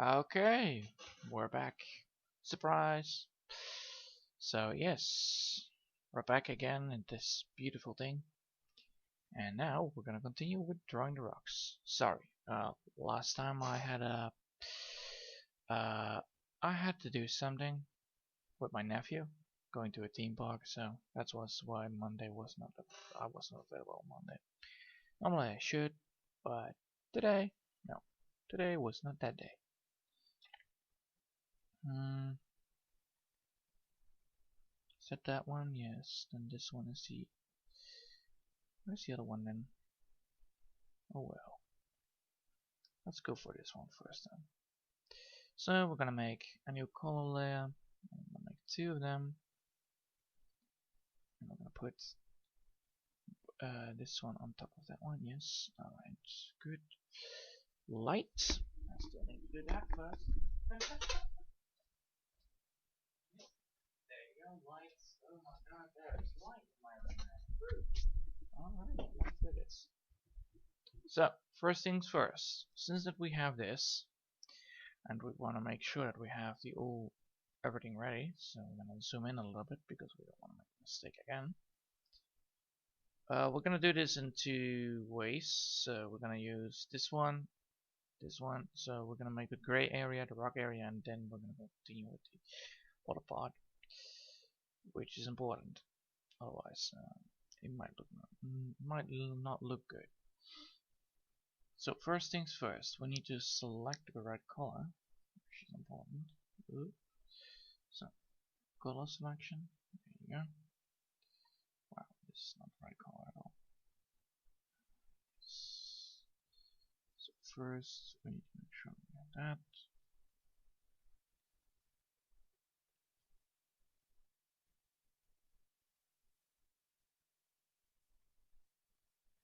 Okay, we're back. Surprise! So yes, we're back again in this beautiful thing. And now we're gonna continue with drawing the rocks. Sorry, last time uh, I had to do something with my nephew, going to a theme park, so that was why Monday was not, I was not available on Monday. Normally I should, but today, no, today was not that day. Hmm. Is that one? Yes. Then this one is the. Where's the other one then? Oh well. Let's go for this one first then. So we're gonna make a new color layer. I'm gonna make two of them. And we're gonna put this one on top of that one. Yes. Alright. Good. Light. I still need to do that first. There you go. Light. Oh my god, there's light in my room. Alright, let's do this. So, first things first. Since that we have this, and we want to make sure that we have the everything ready, so we're going to zoom in a little bit because we don't want to make a mistake again. We're going to do this in two ways. So we're going to use this one, so we're going to make the gray area, the rock area, and then we're going to continue with the other part, which is important. Otherwise it might not look good. So first things first, we need to select the right color, which is important. So color selection, there you go. Wow, this is not the right color at all. So first we need to make sure we have that.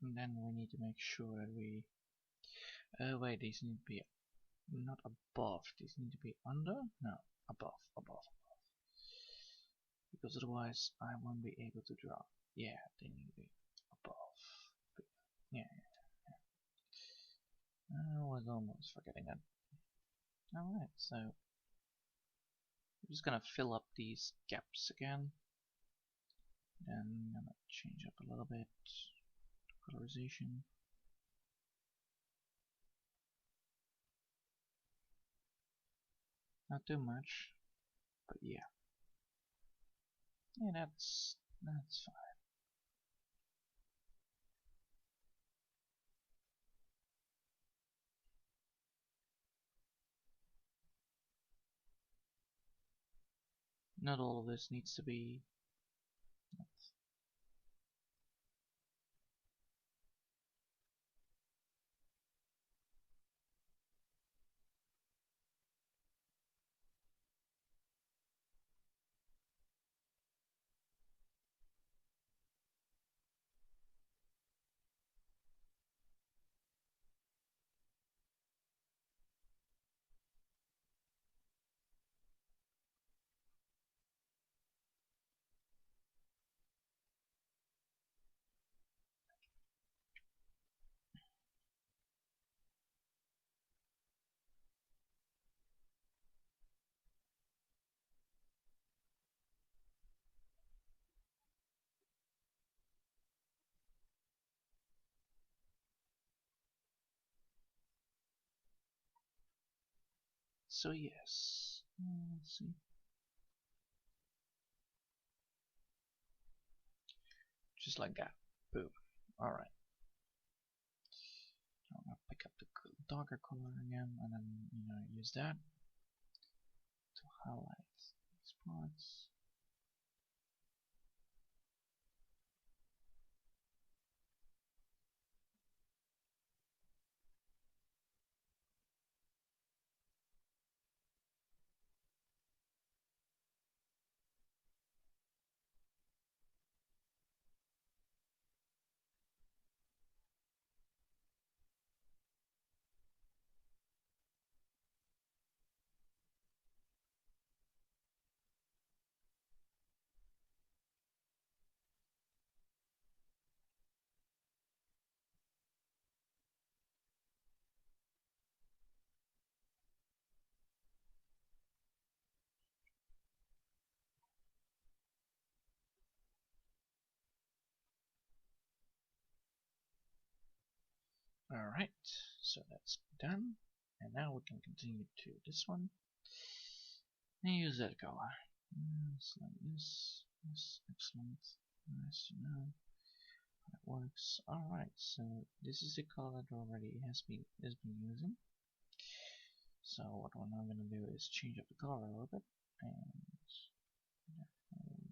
And then we need to make sure that we wait, these need to be not above, these need to be under? No, above. Because otherwise I won't be able to draw. Yeah, they need to be above. Yeah. I was almost forgetting that. Alright, so I'm just gonna fill up these gaps again. Then I'm gonna change up a little bit colorization. Not too much, but yeah. Yeah, that's fine. Not all of this needs to be. So yes, let's see. Just like that. Boom. All right. I'm gonna pick up the darker color again, and then use that to highlight these parts. Alright, so that's done. And now we can continue to this one. And use that color. It's like this. Yes, excellent. Nice to know. That works. Alright, so this is the color that already has been using. So what we're now gonna do is change up the color a little bit, and we're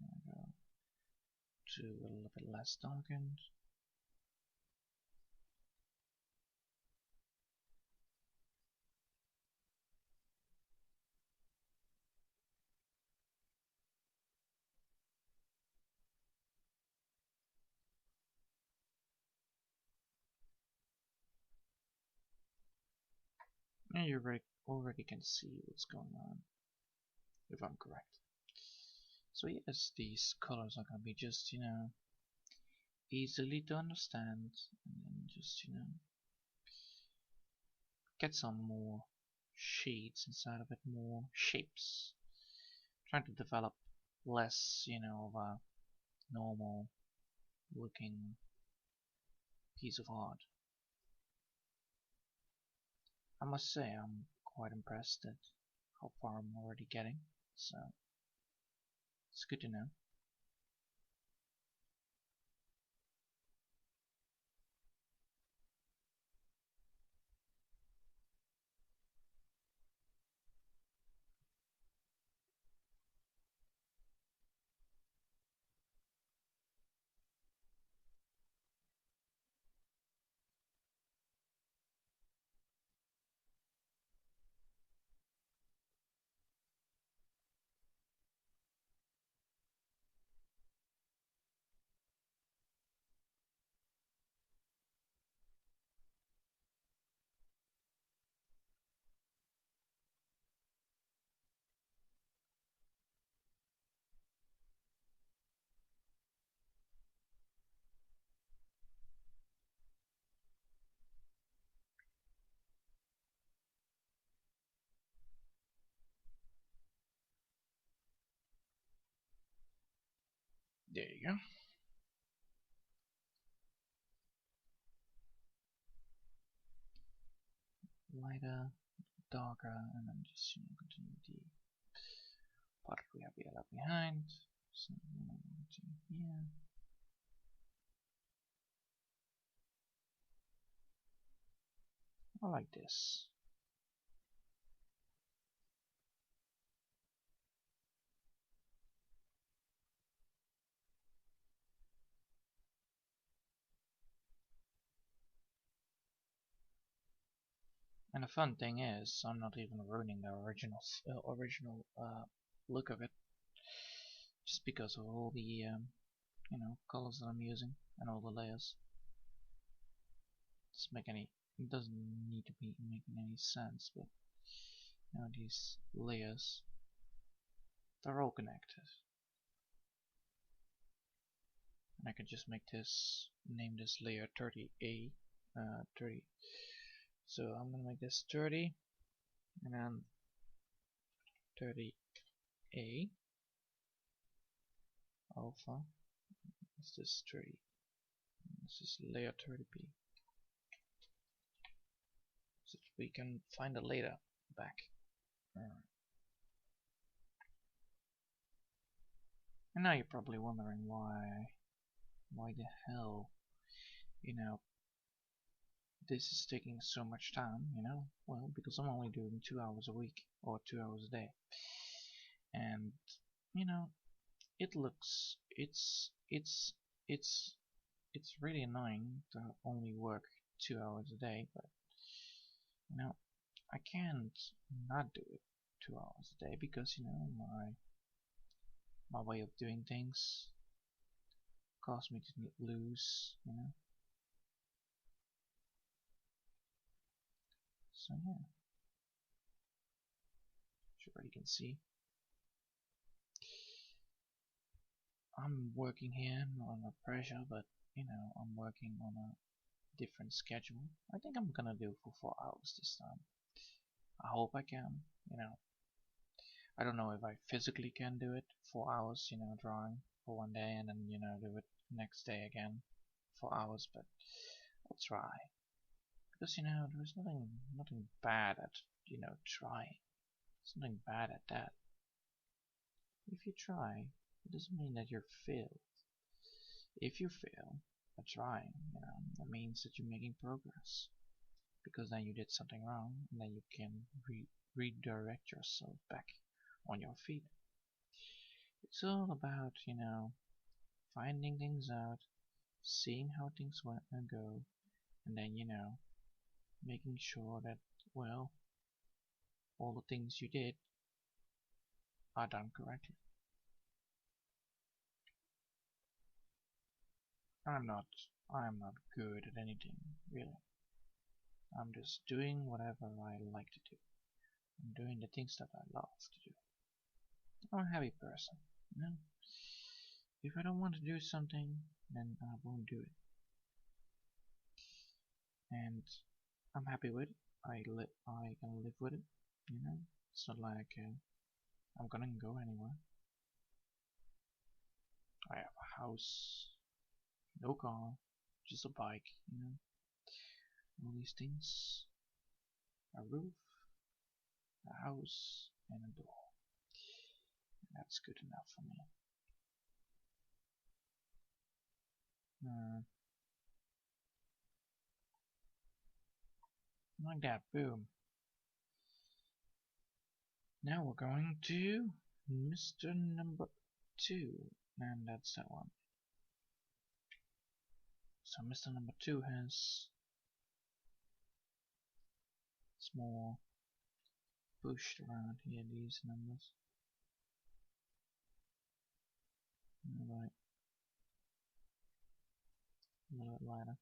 gonna go to a little bit less darkened. And you already can see what's going on, if I'm correct. So yes, these colors are gonna be just, easily to understand, and then just, get some more shades inside of it, more shapes. Trying to develop less, of a normal looking piece of art. I must say I'm quite impressed at how far I'm already getting, so it's good to know. There you go. Lighter, darker, and then just continue the part we have yellow behind. So to here. I like this. And the fun thing is, I'm not even ruining the original look of it, just because of all the colors that I'm using and all the layers. It doesn't need to be making any sense, but these layers, they're all connected. And I can just name this layer 30A, 30. So I'm gonna make this 30, and then 30A alpha. This is 30. This is layer 30B. So that we can find it later back. Alright. And now you're probably wondering why the hell, this is taking so much time, well, because I'm only doing 2 hours a week, or 2 hours a day. And, it looks, it's really annoying to only work 2 hours a day, but, I can't not do it 2 hours a day, because, my way of doing things cause me to lose, So yeah, as you already can see, I'm working here not under pressure, but I'm working on a different schedule. I think I'm gonna do for 4 hours this time. I hope I can. I don't know if I physically can do it 4 hours, drawing for one day, and then do it next day again 4 hours, but I'll try. Because there's nothing bad at trying. There's nothing bad at that. If you try, it doesn't mean that you're failed. If you fail at trying, that means that you're making progress. Because then you did something wrong, and then you can redirect yourself back on your feet. It's all about, finding things out, seeing how things go, and then, making sure that, well, all the things you did are done correctly. I'm not good at anything, really. I'm just doing whatever I like to do. I'm doing the things that I love to do. I'm a happy person, If I don't want to do something, then I won't do it. And I'm happy with it. I can live with it, It's not like I'm gonna go anywhere. I have a house, no car, just a bike, All these things. A roof, a house, and a door. That's good enough for me. Like that, boom. Now we're going to Mr. number 2, and that's that one. So Mr. number 2 has small pushed around here, these numbers. Alright. A little bit lighter.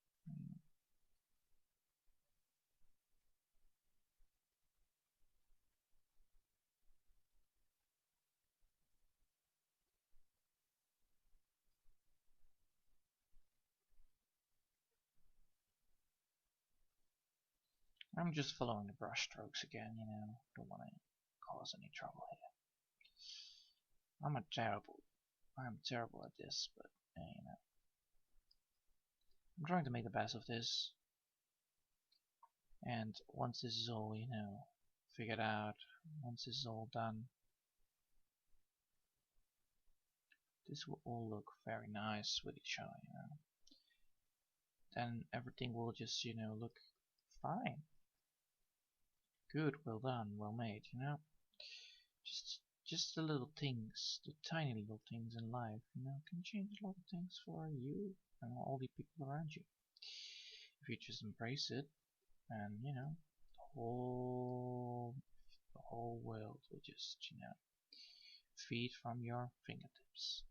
I'm just following the brush strokes again, Don't want to cause any trouble here. I'm terrible at this, but I'm trying to make the best of this. And once this is all, figured out, once this is all done, this will all look very nice with each other, Then everything will just, look fine. Good, well done, well made, Just the little things, the tiny little things in life, can change a lot of things for you and all the people around you. If you just embrace it, and the whole world will just, feed from your fingertips.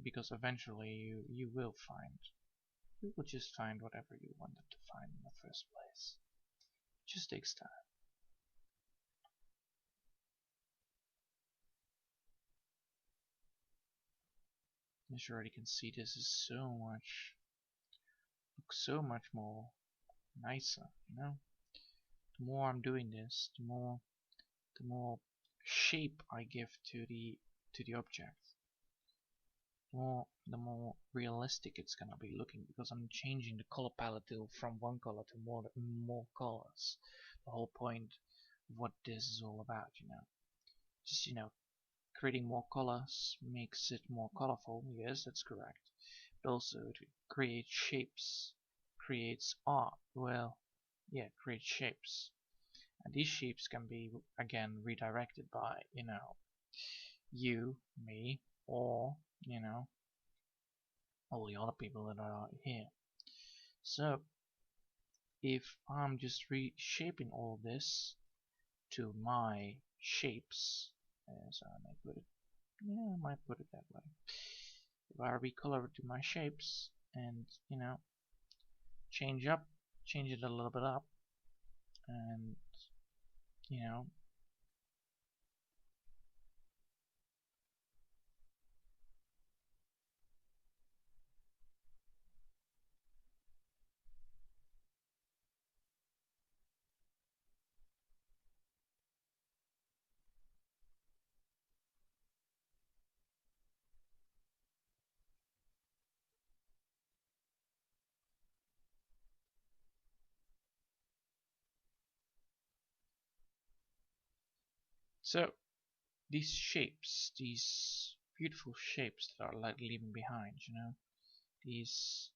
Because eventually you will just find whatever you wanted to find in the first place. It just takes time. As you already can see, this is looks so much more nicer, The more I'm doing this, the more shape I give to the object. The more realistic it's gonna be looking, because I'm changing the color palette from one color to more colors. The whole point of what this is all about, Just creating more colors makes it more colorful. Yes, that's correct. But also to create shapes, creates art. Well, yeah, create shapes. And these shapes can be again redirected by, you, me, or, all the other people that are here. So if I'm just reshaping all this to my shapes, so I might put it, I might put it that way. If I recolor it to my shapes and change it a little bit up, and So these shapes, these beautiful shapes that are like leaving behind, you know, these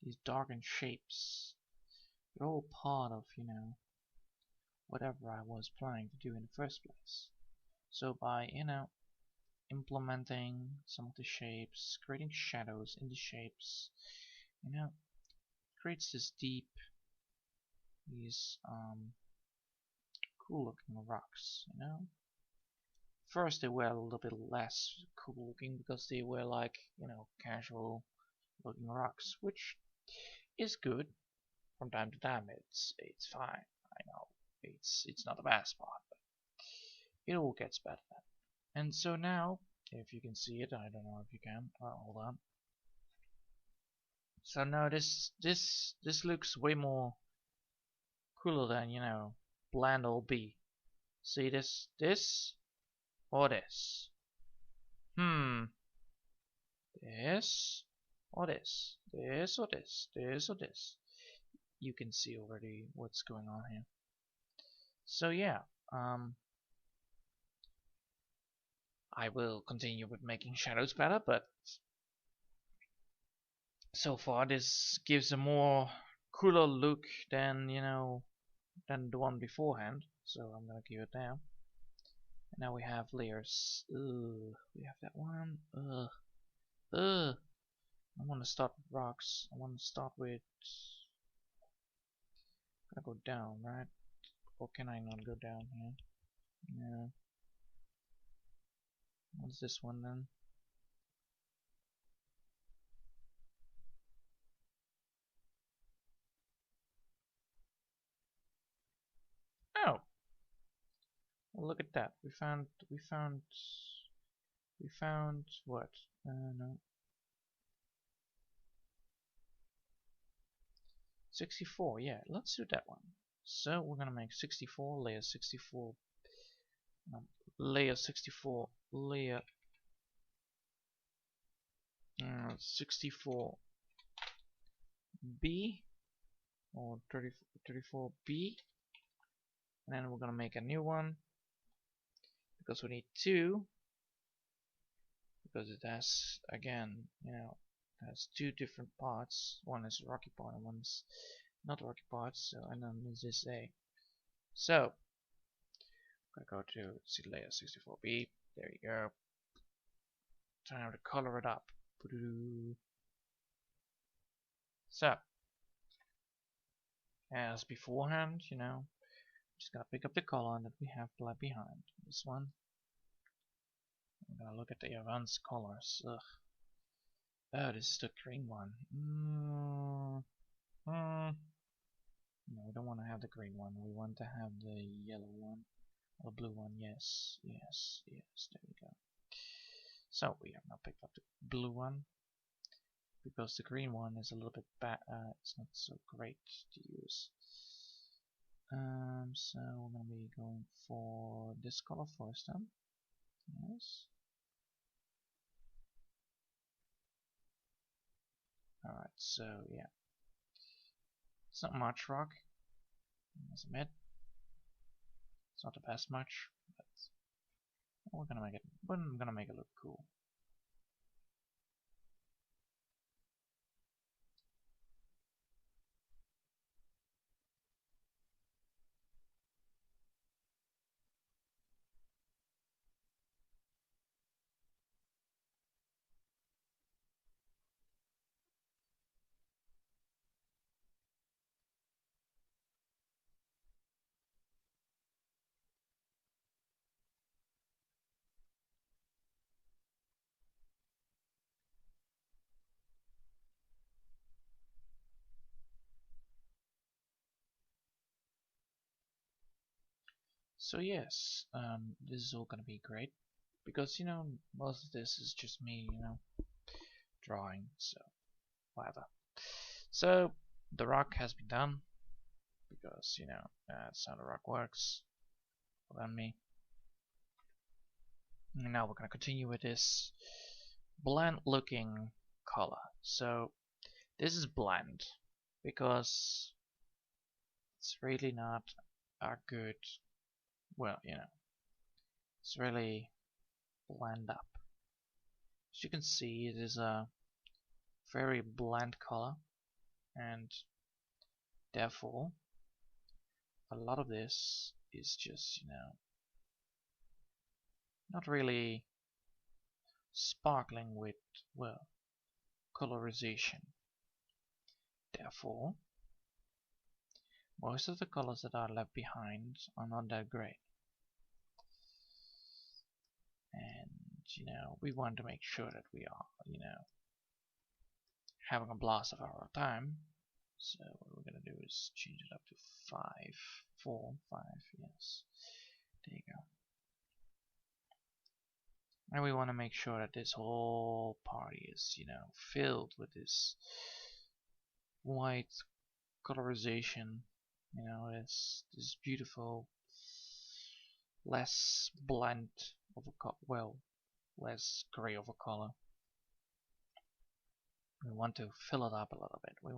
these darkened shapes, they're all part of, you know, whatever I was planning to do in the first place. So by, you know, implementing some of the shapes, creating shadows in the shapes, you know, creates this deep, these cool looking rocks, you know. First they were a little bit less cool looking because they were like, you know, casual looking rocks, which is good from time to time. It's fine. I know it's not the best part, but it all gets better. And so now, if you can see it, I don't know if you can. Hold on. So now this looks way more cooler than, you know, bland old B. See this or this? This or this? This or this? This or this? You can see already what's going on here. So yeah, I will continue with making shadows better, but so far this gives a more cooler look than, you know, than the one beforehand. So I'm gonna keep it down. And now we have layers. Ugh, we have that one. Ugh. Ugh. I want to start with rocks. I want to start with. Gotta go down, right? Or can I not go down here? Yeah. What's this one then? Oh, well, look at that. We found what? No. 64. Yeah, let's do that one. So we're gonna make 64 layer 64 layer 64 layer 64 B or 34B, and then we're gonna make a new one because we need two, because it has, again, you know, it has two different parts. One is rocky part and one's not rocky parts. So, and then this is A. So I'm gonna go to see layer 64B. There you go. Time to color it up. So as beforehand, you know, just gotta pick up the color that we have left behind. This one. I'm gonna look at the advanced colors. Ugh. Oh, this is the green one. No, we don't want to have the green one. We want to have the yellow one. Or the blue one. Yes, yes, yes. There we go. So we have now picked up the blue one because the green one is a little bit bad. It's not so great to use. So we're gonna be going for this color first, then. Yes. Alright, so yeah. It's not much rock, I must admit. It's not the best much, but we're gonna make it look cool. So yes, this is all gonna be great because, you know, most of this is just me, you know, drawing, so whatever. So the rock has been done because, you know, that's how the rock works. Well, then me. And now we're gonna continue with this bland looking color. So this is bland because it's really not a good, well, it's really blend up. As you can see, it is a very bland color, and therefore a lot of this is just, not really sparkling with, well, colorization. Therefore, most of the colors that are left behind are not that great. And, we want to make sure that we are, having a blast of our time. So what we're going to do is change it up to 5, 4, 5, yes. There you go. And we want to make sure that this whole party is, filled with this white colorization, this beautiful, less blend of a less gray of a color. We want to fill it up a little bit. We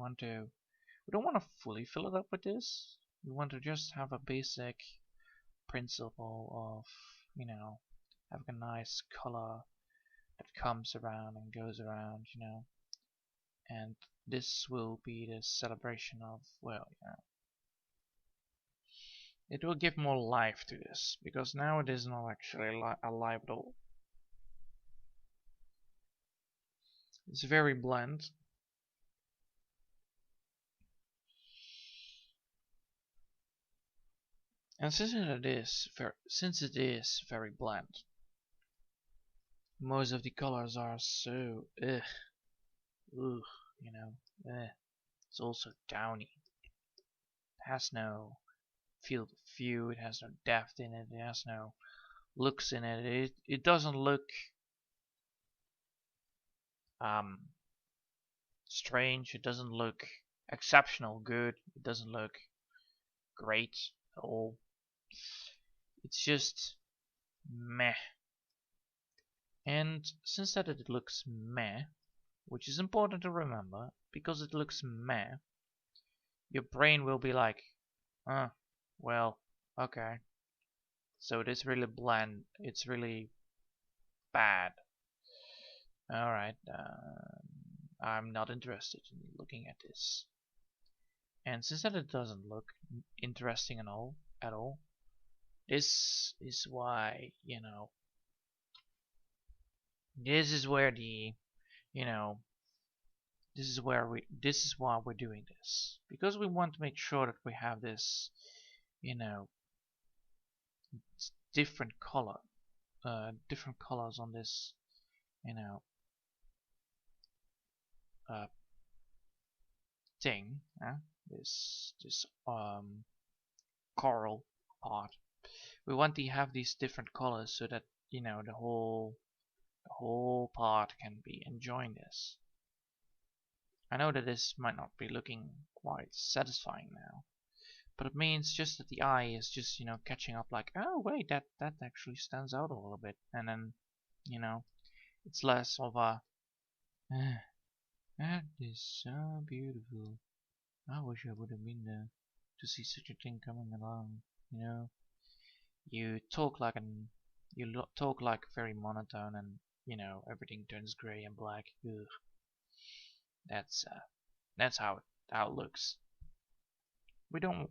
don't want to fully fill it up with this. We want to just have a basic principle of, having a nice color that comes around and goes around, and this will be the celebration of, well, it will give more life to this, because now it is not actually alive at all. It's very bland. And since it is very bland, most of the colors are so ugh, it's also downy. It has no field of view, it has no depth in it, it has no looks in it. It doesn't look strange, it doesn't look exceptional good, it doesn't look great at all. It's just meh. And since that it looks meh, which is important to remember, because it looks meh, your brain will be like, well, okay. So it is really bland, it's really bad. Alright, I'm not interested in looking at this. And since that it doesn't look interesting at all, this is why, this is where the, this is why we're doing this. Because we want to make sure that we have this, different colors on this, thing, this coral part. We want to have these different colors so that the whole part can be enjoying this. I know that this might not be looking quite satisfying now, but it means just that the eye is just catching up, like, oh wait, that actually stands out a little bit, and then it's less of a that is so beautiful. I wish I would have been there to see such a thing coming along. You talk like talk like very monotone, and everything turns gray and black. Ugh. That's how it looks. We don't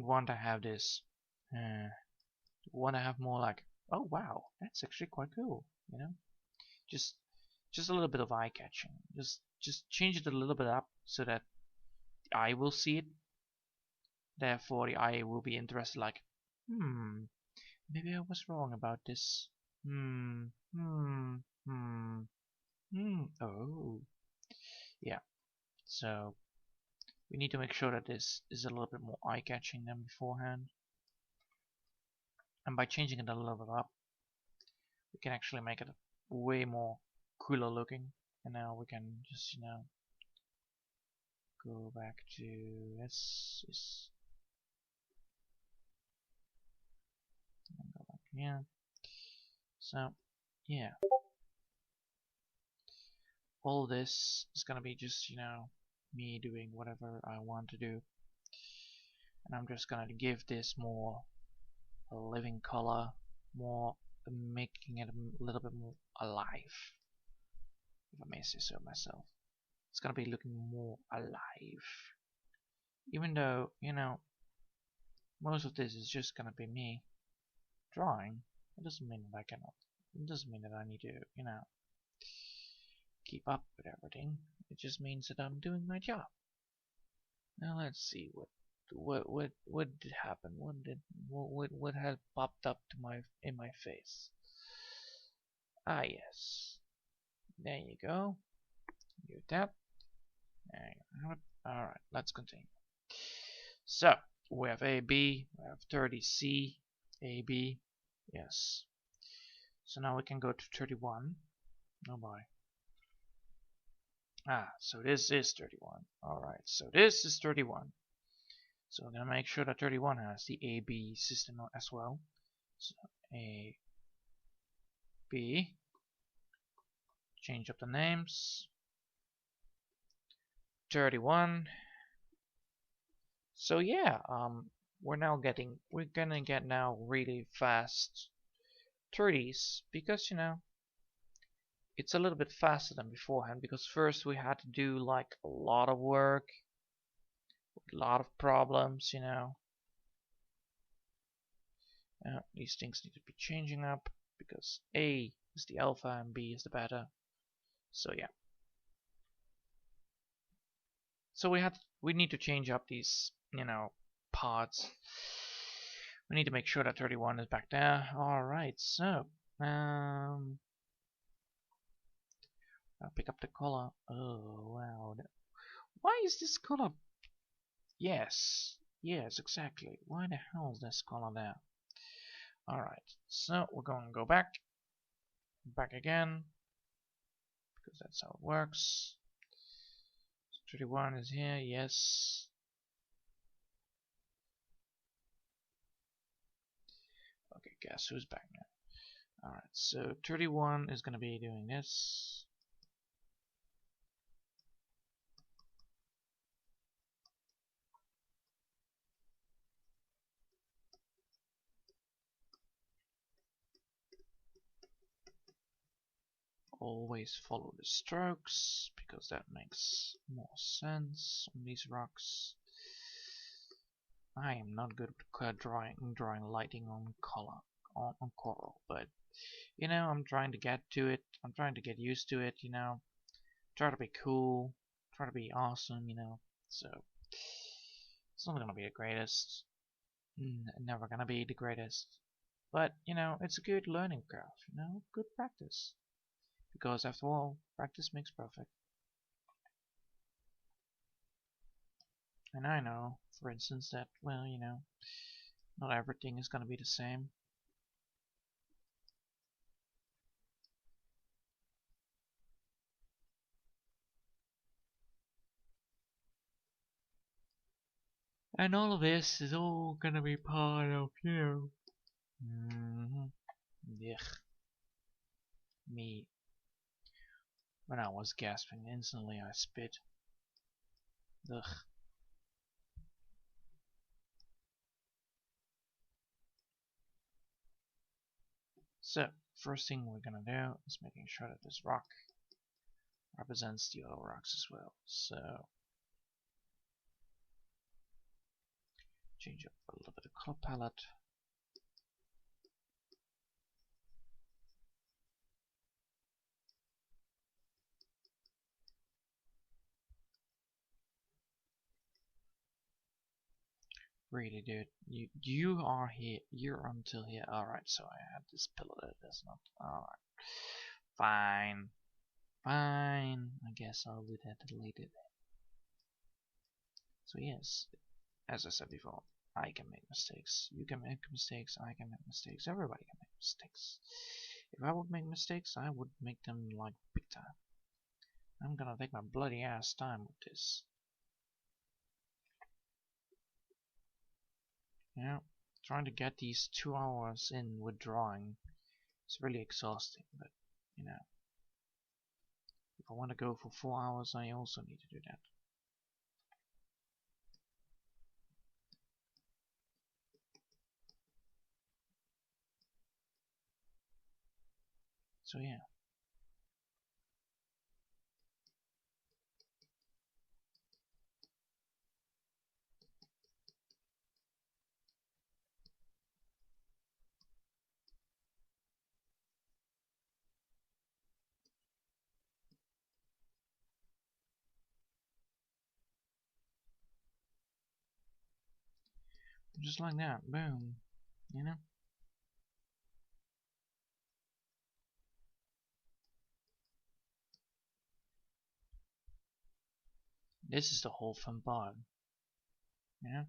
want to have this. We want to have more like, oh wow, that's actually quite cool. Just a little bit of eye catching. Just change it a little bit up so that the eye will see it. Therefore, the eye will be interested. Like, maybe I was wrong about this. Oh, yeah. So we need to make sure that this is a little bit more eye-catching than beforehand. And by changing it a little bit up, we can actually make it way more cooler looking. And now we can just, go back to this. And go back here. So, yeah. All this is gonna be just, me doing whatever I want to do. And I'm just gonna give this more a living color, more making it a little bit more alive, if I may say so myself. It's gonna be looking more alive, even though, you know, most of this is just gonna be me drawing. It doesn't mean that I cannot, it doesn't mean that I need to, you know, keep up with everything. It just means that I'm doing my job. Now let's see what did happen. What had popped up to in my face? Ah, yes. There you go. You tap. There you have it. All right, let's continue. So we have AB, we have 30C, AB. Yes. So now we can go to 31. Oh boy. Ah, so this is 31. Alright, so this is 31. So I'm gonna make sure that 31 has the AB system as well. So A, B. Change up the names. 31. So yeah, we're gonna get now really fast 30s because, you know, it's a little bit faster than beforehand, because first we had to do like a lot of work, a lot of problems, you know. These things need to be changing up because A is the alpha and B is the beta. So yeah. So we need to change up these, you know, parts. We need to make sure that 31 is back there. All right. So I'll pick up the color. Oh wow. Why is this color? Yes, exactly. Why the hell is this color there? Alright, so we're going to go back again, because that's how it works. 31 is here, yes. Okay, guess who's back now? Alright, so 31 is going to be doing this. Always follow the strokes, because that makes more sense on these rocks. I am not good with drawing lighting on color, on coral, but you know, I'm trying to get to it. I'm trying to get used to it, you know. Try to be cool, try to be awesome, you know. So it's not gonna be the greatest, never gonna be the greatest, but you know, it's a good learning curve, you know, good practice. Because after all, practice makes perfect. And I know, for instance, that, well, you know, not everything is gonna be the same. And all of this is all gonna be part of, you know. Yuck. Me. When I was gasping, instantly I spit. Ugh. So, first thing we're gonna do is making sure that this rock represents the other rocks as well. So, change up a little bit of color palette. Really, dude, you are here. You're until here. All right. So I had this pillar that does not. All right. Fine. Fine. I guess I'll do that. Delete it. So yes, as I said before, I can make mistakes. You can make mistakes. I can make mistakes. Everybody can make mistakes. If I would make mistakes, I would make them like big time. I'm gonna take my bloody ass time with this. Yeah, trying to get these 2 hours in with drawing is really exhausting, but you know, if I want to go for 4 hours, I also need to do that. So yeah. Just like that, boom, you know? This is the whole fun part, you know?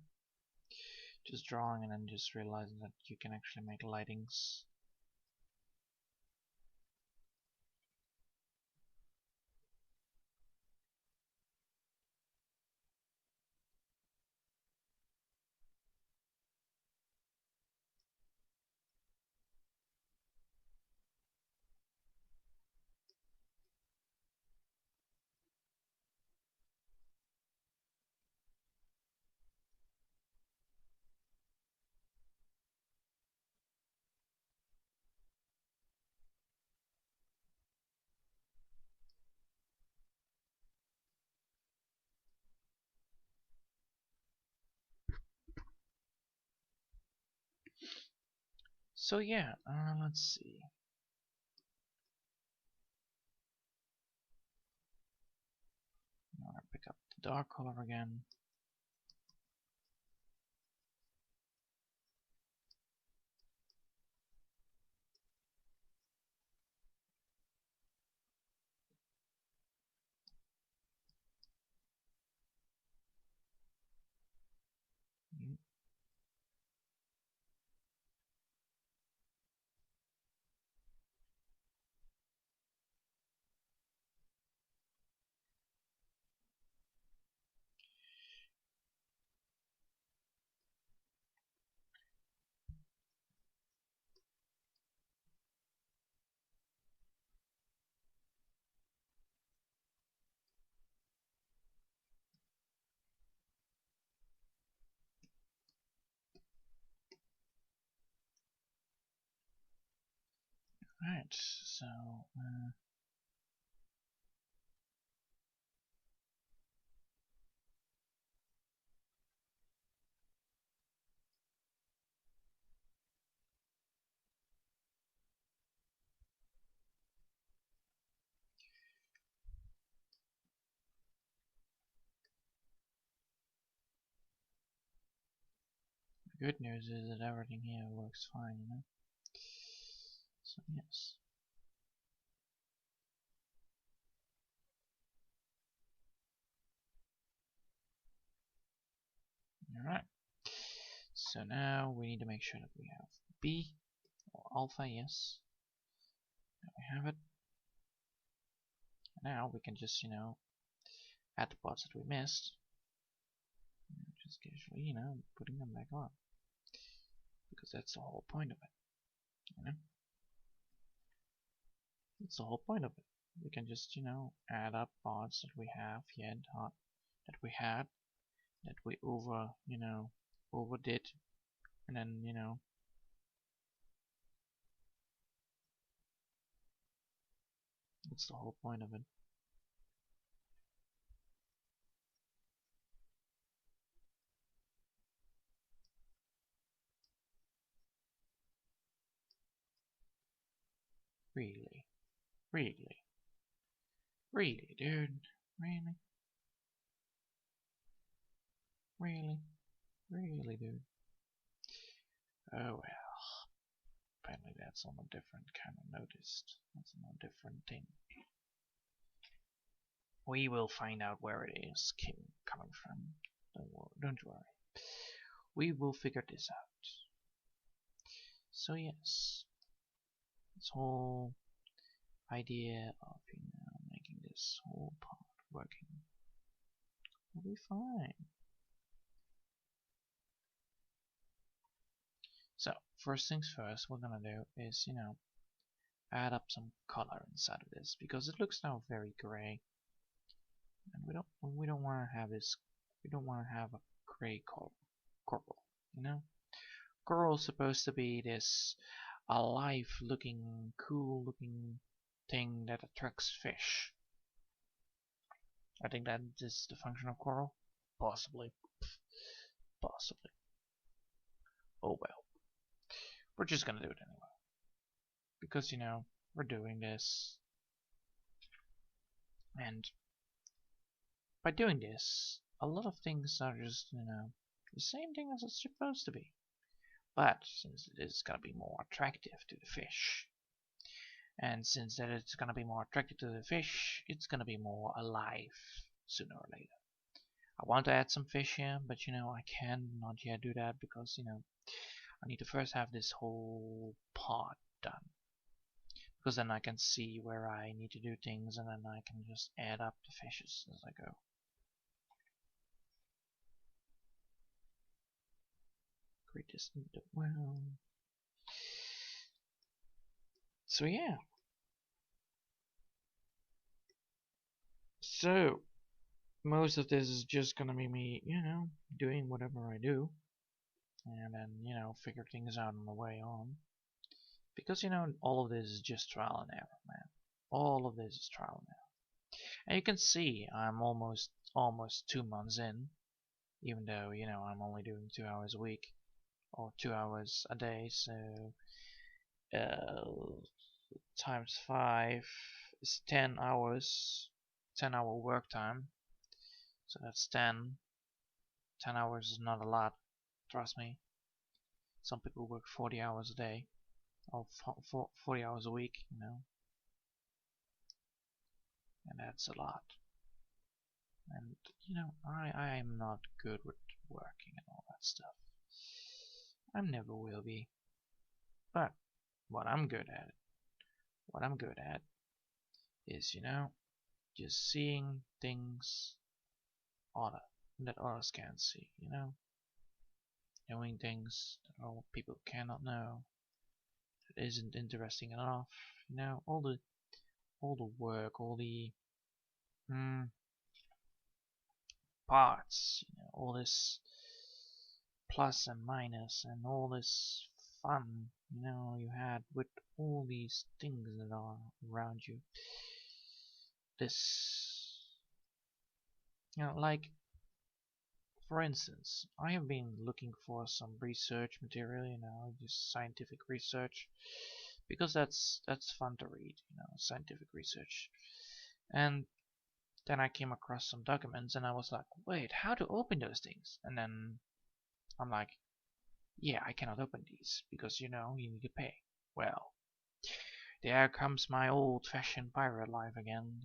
Just drawing and then just realizing that you can actually make lightings. So yeah, let's see. I'm gonna pick up the dark color again. Mm. Right, so the good news is that everything here works fine, you know? So yes. Alright. So now we need to make sure that we have B or alpha, yes. Now we have it. Now we can just, add the parts that we missed. Just casually, putting them back on. Because that's the whole point of it. You know? That's the whole point of it. We can just, add up parts that we have yet, that we had, that we overdid, and then, that's the whole point of it. Really, really, really, dude, really, really, dude. Oh well, apparently that's on a different kind of notice. That's on a different thing. We will find out where it is coming from. Don't worry. We will figure this out. So yes, this whole idea of making this whole part working will be fine. So first things first, we're gonna do is add up some color inside of this because it looks now very gray, and we don't want to have this. We don't want to have a gray coral. You know, coral's supposed to be this alive looking, cool looking thing that attracts fish. I think that is the function of coral. Possibly. Possibly. Oh well. We're just gonna do it anyway. Because, we're doing this. And by doing this, a lot of things are just, the same thing as it's supposed to be. But since it is gonna be more attractive to the fish, and since that it's gonna be more attractive to the fish, it's gonna be more alive sooner or later. I want to add some fish here, but I cannot yet do that because I need to first have this whole part done. Because then I can see where I need to do things, and then I can just add up the fishes as I go. Greatest in the world. So yeah. So most of this is just gonna be me, doing whatever I do, and then figure things out on the way on. Because all of this is just trial and error, man. All of this is trial and error. And you can see I'm almost 2 months in, even though I'm only doing 2 hours a week or 2 hours a day. So times 5 is 10 hours, 10-hour work time. So that's 10. 10 hours is not a lot, trust me. Some people work 40 hours a day. Or 40 hours a week, and that's a lot. And I am not good with working and all that stuff. I never will be. But what I'm good at is just seeing things that others can't see, knowing things that all people cannot know. Isn't interesting enough, all the work, all the parts, all this plus and minus and all this fun, you had with all these things that are around you. This, like, for instance, I have been looking for some research material, just scientific research, because that's fun to read, scientific research. And then I came across some documents, and I was like, wait, how to open those things? And then I'm like, yeah, I cannot open these because you need to pay. Well, there comes my old-fashioned pirate life again.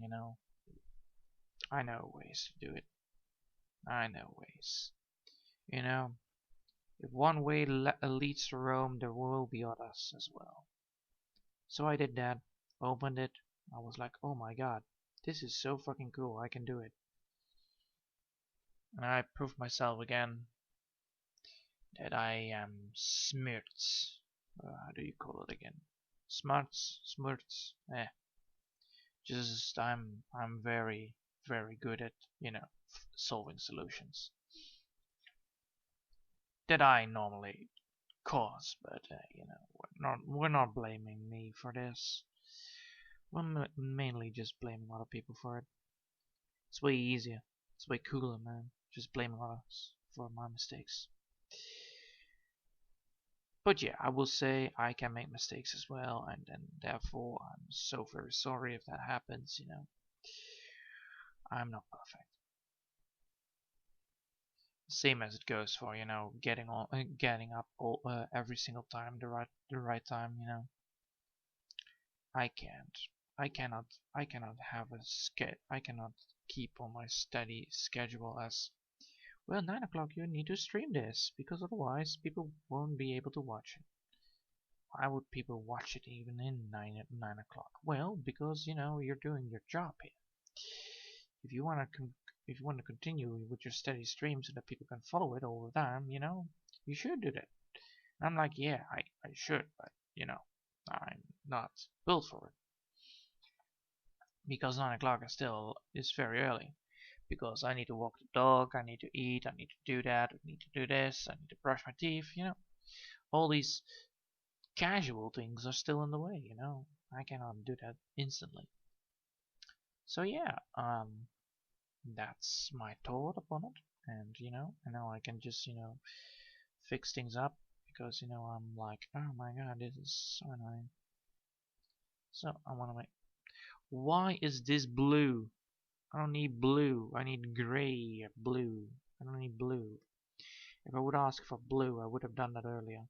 I know ways to do it. I know ways. If one way leads to Rome, there will be others as well. So I did that, opened it. I was like, oh my god, this is so fucking cool, I can do it. And I proved myself again that I am smart. How do you call it again? Smarts? Just I'm very, very good at, solving solutions that I normally cause, but we're not blaming me for this. We're mainly just blaming other people for it. It's way easier. It's way cooler, man. Just blaming others for my mistakes. But yeah, I will say I can make mistakes as well, and therefore I'm so very sorry if that happens, I'm not perfect. Same as it goes for, getting up every single time the right time, I can't. I cannot have I cannot keep on my study schedule as well. 9 o'clock you need to stream this because otherwise people won't be able to watch it. Why would people watch it even in 9 o'clock? Well, because you're doing your job here. If you want to continue with your steady stream so that people can follow it all the time, you should do that. And I'm like, yeah, I should, but I'm not built for it. Because 9 o'clock is very early. Because I need to walk the dog, I need to eat, I need to do that, I need to do this, I need to brush my teeth, all these casual things are still in the way, I cannot do that instantly. So yeah, that's my thought upon it. And now I can just fix things up because I'm like, oh my god, this is so annoying. So I want to make. Why is this blue? I don't need blue. I need gray blue. I don't need blue. If I would ask for blue, I would have done that earlier.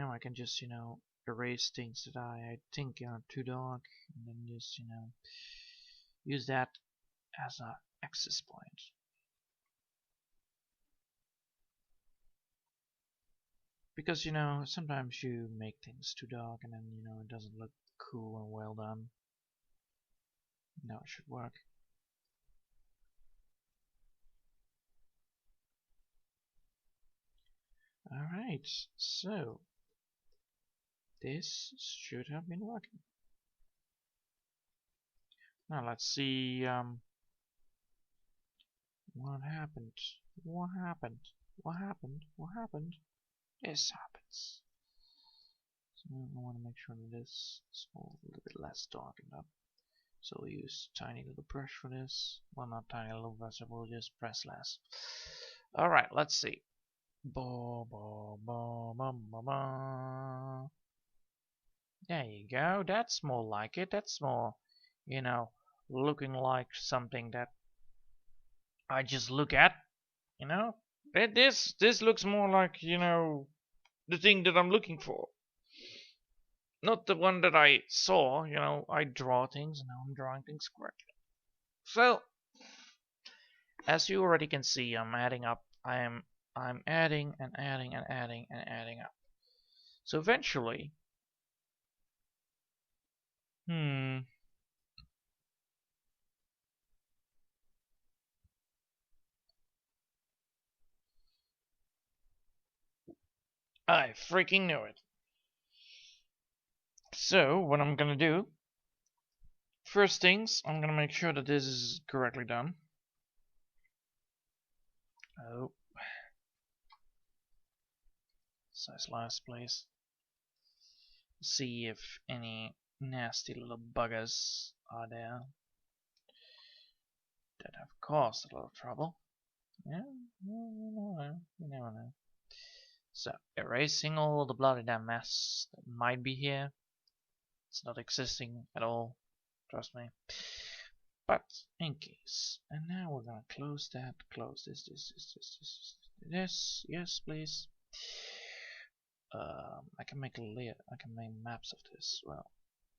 I can just, erase things that I think are too dark, and then just, use that as an access point. Because, sometimes you make things too dark, and then, it doesn't look cool and well done. Now it should work. Alright, so this should have been working. Now let's see what happened. What happened? What happened? What happened? This happens. So I want to make sure that this is all a little bit less darkened up. So we'll use tiny little brush for this. Well, not tiny little brush, we'll just press less. Alright, let's see. Ba, ba, ba, ba, ba, ba. There you go. That's more like it. That's more, looking like something that I just look at. This looks more like, the thing that I'm looking for. Not the one that I saw, I draw things and now I'm drawing things correctly. So, as you already can see, I'm adding up. I'm adding and adding and adding and adding up. So eventually, I freaking knew it. So, what I'm gonna do, first things, I'm gonna make sure that this is correctly done. Oh. Size last, please. See if any nasty little buggers are there that have caused a lot of trouble. Yeah, you never know. So, erasing all the bloody damn mess that might be here. It's not existing at all, trust me. But in case. And now we're gonna close that, close this, yes, please. I can make a layer, I can make maps of this. Well,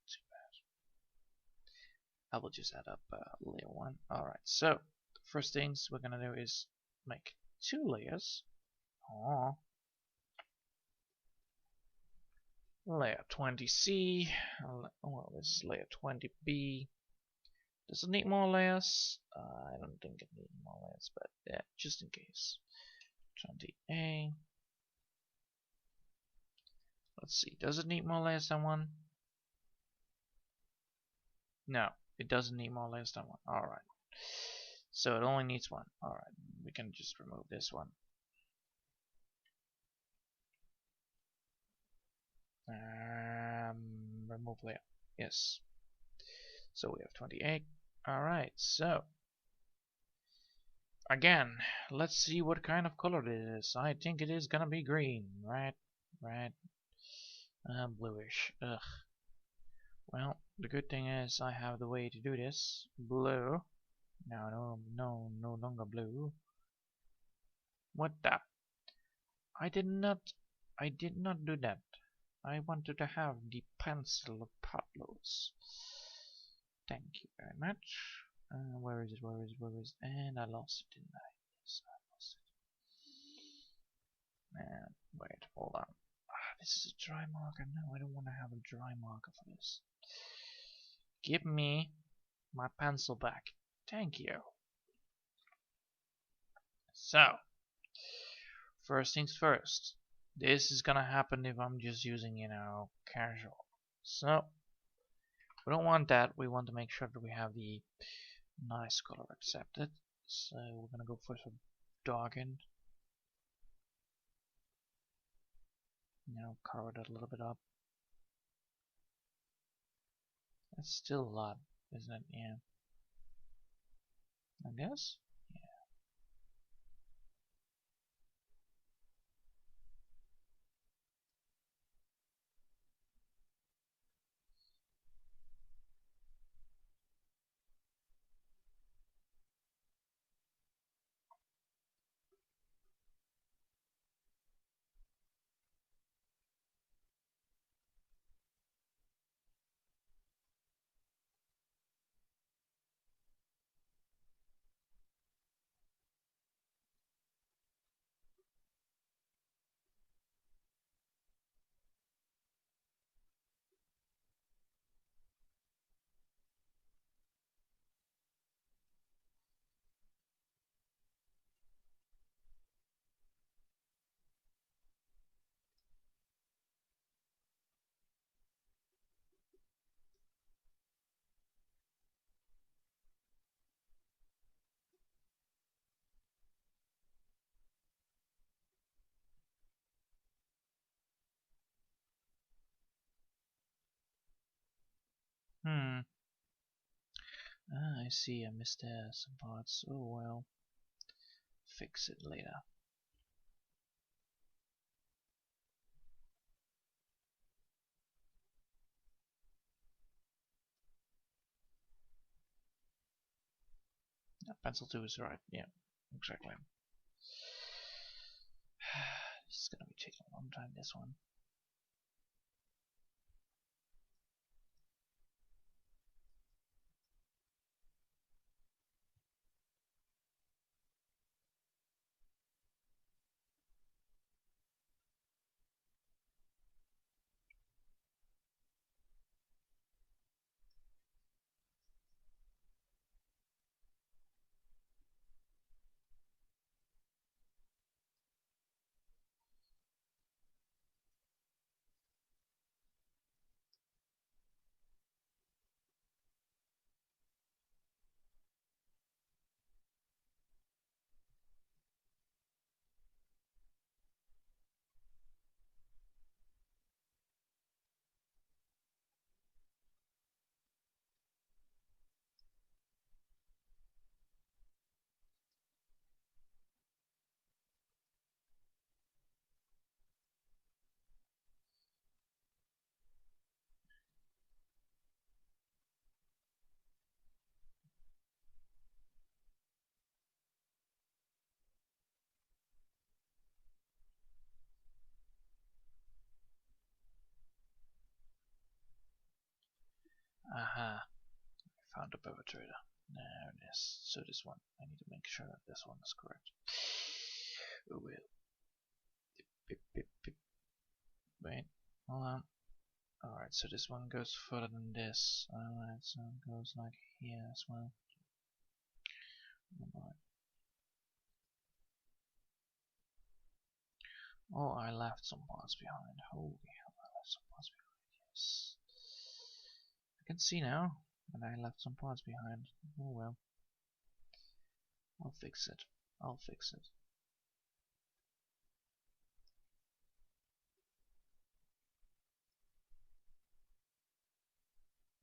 too bad. I will just add up layer 1. Alright, so the first things we're gonna do is make 2 layers. Aww. Layer 20C. Well, this is layer 20B. Does it need more layers? I don't think it needs more layers, but yeah, just in case. 20A. Let's see, does it need more layers than 1? No, it doesn't need more layers than 1. Alright. So it only needs 1. Alright, we can just remove this one. Remove layer. Yes. So we have 28. Alright, so again, let's see what kind of color it is. I think it is gonna be green, right? Red, bluish. Ugh. Well, the good thing is I have the way to do this. Blue. No longer blue. What the? I did not do that. I wanted to have the pencil of Pablo's. Thank you very much. Where is it? And I lost it, didn't I? Yes, I lost it. And wait, hold on. This is a dry marker. No, I don't want to have a dry marker for this. Give me my pencil back. Thank you. So, first things first. This is gonna happen if I'm just using, casual. So, we don't want that. We want to make sure that we have the nice color accepted. So we're gonna go for some darkened. Cover that a little bit up. That's still a lot, isn't it? Yeah. I guess? Hmm. I see. I missed some parts. Oh well. Fix it later. Yeah, pencil 2 is right. Yeah, exactly. This is gonna be taking a long time, this one. Aha. I found a perpetrator. There it is. So this one. I need to make sure that this one is correct. Oh well. Beep, beep, beep. Wait. Hold on. Alright, so this one goes further than this. Alright, so it goes like here as well. Alright. Oh, I left some parts behind. Holy hell, I left some parts behind. Yes. I can see now that I left some parts behind. Oh well. I'll fix it. I'll fix it.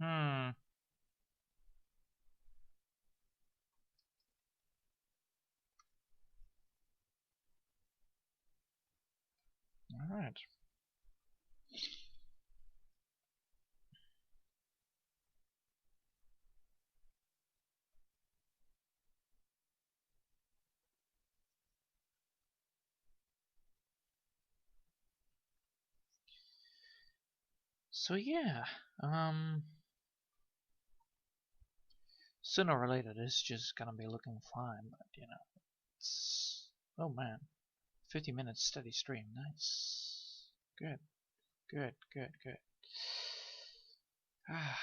Hmm. Alright. So yeah, sooner or later this is just gonna be looking fine, but it's... Oh man, 50 minutes steady stream, nice. Good, good, good, good. Ah,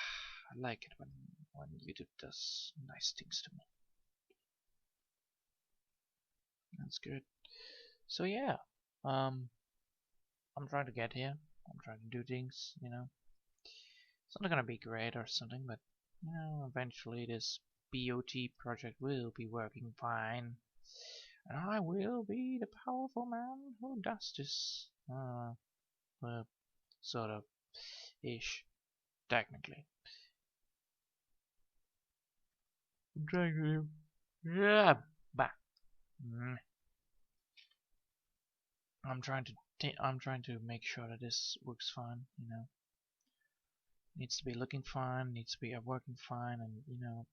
I like it when YouTube does nice things to me. That's good. So yeah, I'm trying to get here. I'm trying to do things, It's not gonna be great or something, but eventually this BOT project will be working fine. And I will be the powerful man who does this. Well, sort of ish, technically. I'm trying to. Yeah, back. I'm trying to make sure that this works fine. You know, needs to be looking fine, needs to be working fine, and you know,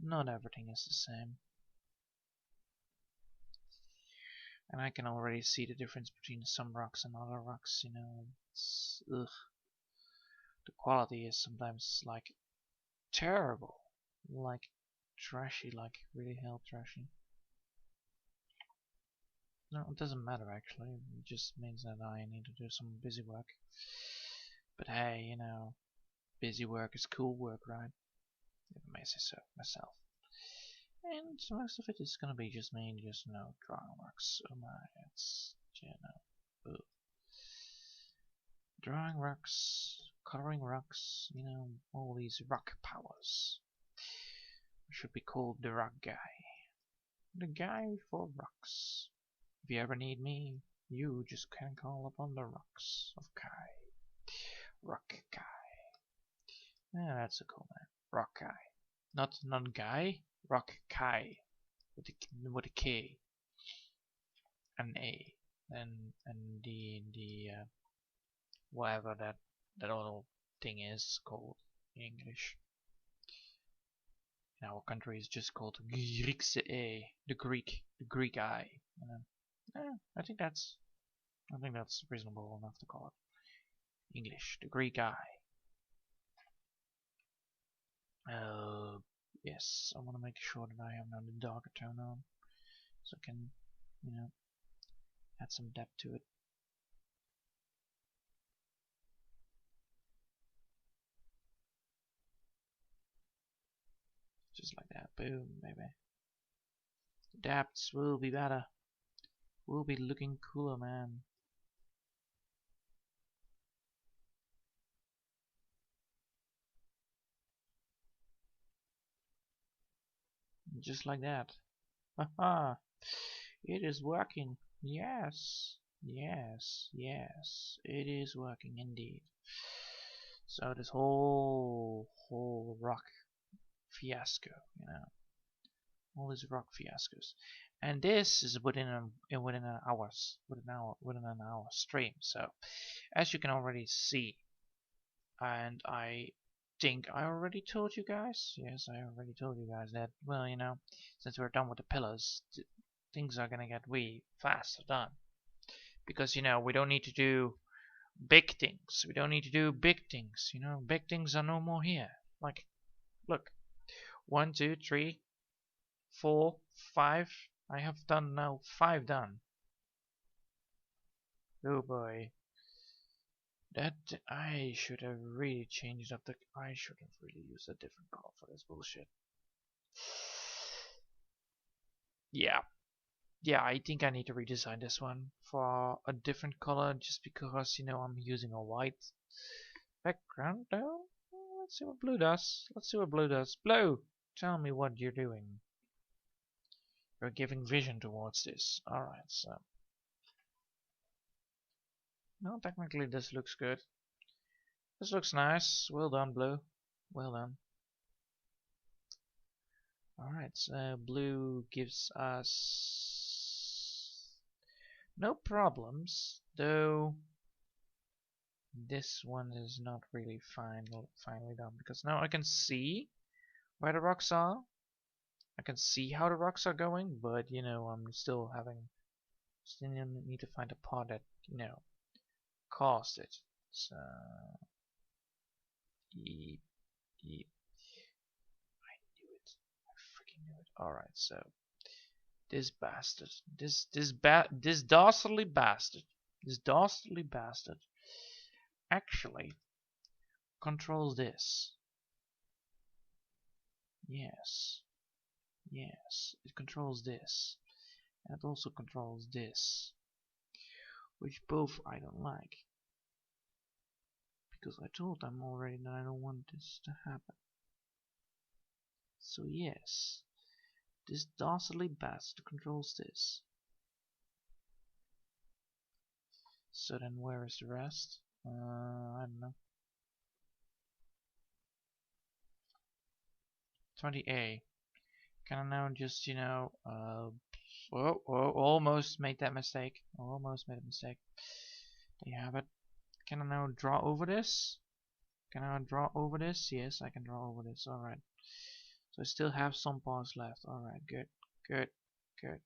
not everything is the same. And I can already see the difference between some rocks and other rocks. You know, ugh. The quality is sometimes like terrible, like trashy, like really hell trashy. No, it doesn't matter actually. It just means that I need to do some busy work. But hey, you know, busy work is cool work, right? If I may say so myself. And most of it is gonna be just me, just you know, drawing rocks. Oh my, it's you know, ugh. Drawing rocks, coloring rocks, you know, all these rock powers. I should be called the rock guy. The guy for rocks. If you ever need me, you just can call upon the rocks of Kai. Rock guy. Yeah, that's a cool name. Rock guy. Not guy, rock Kai. With a K. An A. And the whatever that little thing is called in English. In our country is just called Griekse E, the Greek eye. Yeah, I think that's reasonable enough to call it English, the Greek eye. Yes, I want to make sure that I have now the darker tone on, so I can, you know, add some depth to it. Just like that, boom, baby. The depths will be better. We'll be looking cooler, man. Just like that. Haha! It is working. Yes. Yes. Yes. It is working indeed. So this whole rock fiasco, you know, all these rock fiascos, and this is within an hour stream. So as you can already see, and I think I already told you guys. Yes, I already told you guys that. Well, you know, since we're done with the pillars, things are gonna get way faster done because you know we don't need to do big things. We don't need to do big things. You know, big things are no more here. Like, look, 1, 2, 3, 4, 5. I have done now 5 done. Oh boy. That I should have really changed up the. I should have really used a different color for this bullshit. Yeah, yeah. I think I need to redesign this one for a different color, just because you know I'm using a white background. Though, let's see what blue does. Let's see what blue does. Blue, tell me what you're doing. You're giving vision towards this. All right, so. No, technically this looks good. This looks nice. Well done, blue. Well done. Alright, so blue gives us no problems, though this one is not really finally done, because now I can see where the rocks are. I can see how the rocks are going, but you know, I'm still need to find a part that, you know, caused it. So, yeep, yeep. I knew it. I freaking knew it. Alright, so this bastard, this dastardly bastard, actually controls this. Yes, yes, it controls this, and it also controls this, which both I don't like, because I told them already that I don't want this to happen. So yes, this dastardly bastard controls this. So then where is the rest? I don't know. 20A. Can I now just, you know, whoa, almost made that mistake. Almost made a mistake. There you have it. Can I now draw over this? Can I draw over this? Yes, I can draw over this. Alright. So I still have some parts left. Alright, good, good, good.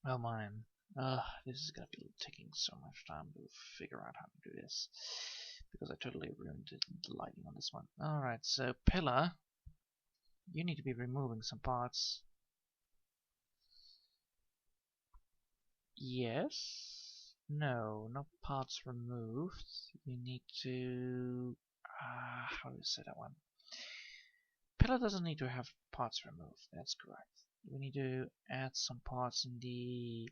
Oh man, this is gonna be taking so much time to figure out how to do this because I totally ruined the lighting on this one. Alright, so pillar, you need to be removing some parts. Yes. No, not parts removed. You need to... how do you say that one? Pillar doesn't need to have parts removed. That's correct. We need to add some parts in the...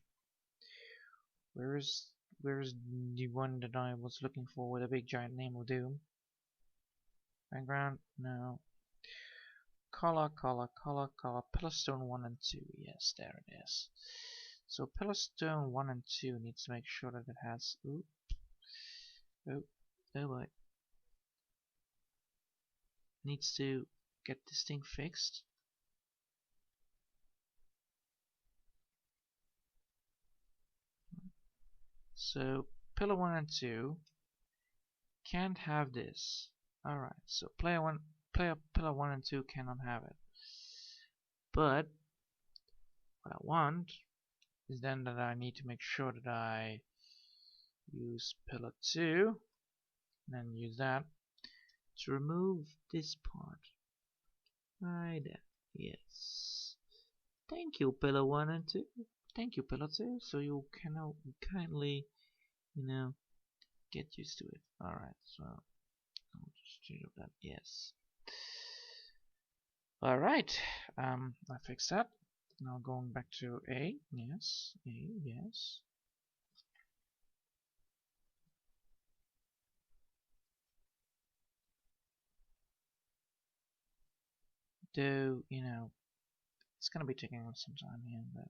Where is the one that I was looking for with a big giant name of doom? Background? No. Color. Pillar stone 1 and 2. Yes, there it is. So pillar stone 1 and 2 needs to make sure that it has... Oh boy. Needs to get this thing fixed. So pillar 1 and 2 can't have this. Alright, so pillar 1 and 2 cannot have it. But what I want is then that I need to make sure that I use pillar 2 and then use that to remove this part. Right there. Yes. Thank you, pillar 1 and 2. Thank you, pillar 2. So you can now kindly, you know, get used to it. Alright, so I'll just change up that. Yes. Alright, I fixed that. Now going back to A. Yes. A. Yes. Though, you know, it's gonna be taking some time here, but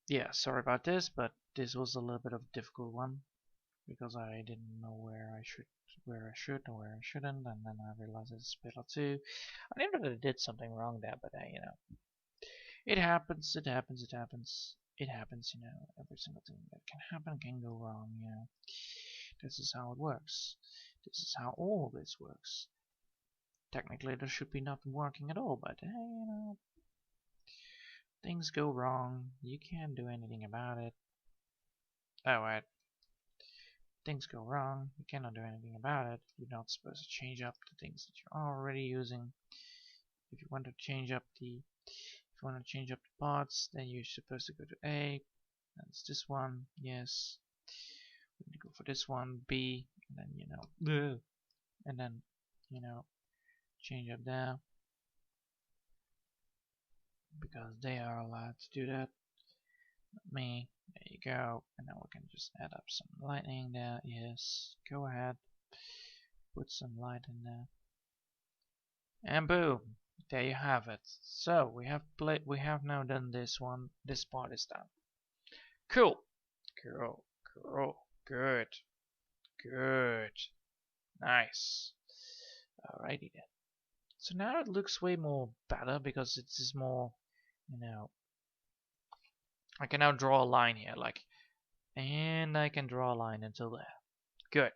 yeah, sorry about this, but this was a little bit of a difficult one because I didn't know where I should or where I shouldn't, and then I realized it's pillar 2. I knew that I did something wrong there, but you know, it happens, you know, every single thing that can happen can go wrong, you know. This is how it works. This is how all this works. Technically, there should be nothing working at all, but you know, things go wrong. You can't do anything about it. Oh, wait. Things go wrong. You cannot do anything about it. You're not supposed to change up the things that you're already using. If you want to change up the parts, then you're supposed to go to A. That's this one. Yes. We need to go for this one. B. And then, you know, and then, you know, change up there because they are allowed to do that. Not me. There you go. And now we can just add up some lightning there. Yes. Go ahead. Put some light in there. And boom. There you have it. So we have now done this one. This part is done. Cool. Good. Nice. Alrighty then. So now it looks way more better because it is more, you know, I can now draw a line here, like, and I can draw a line until there. Good.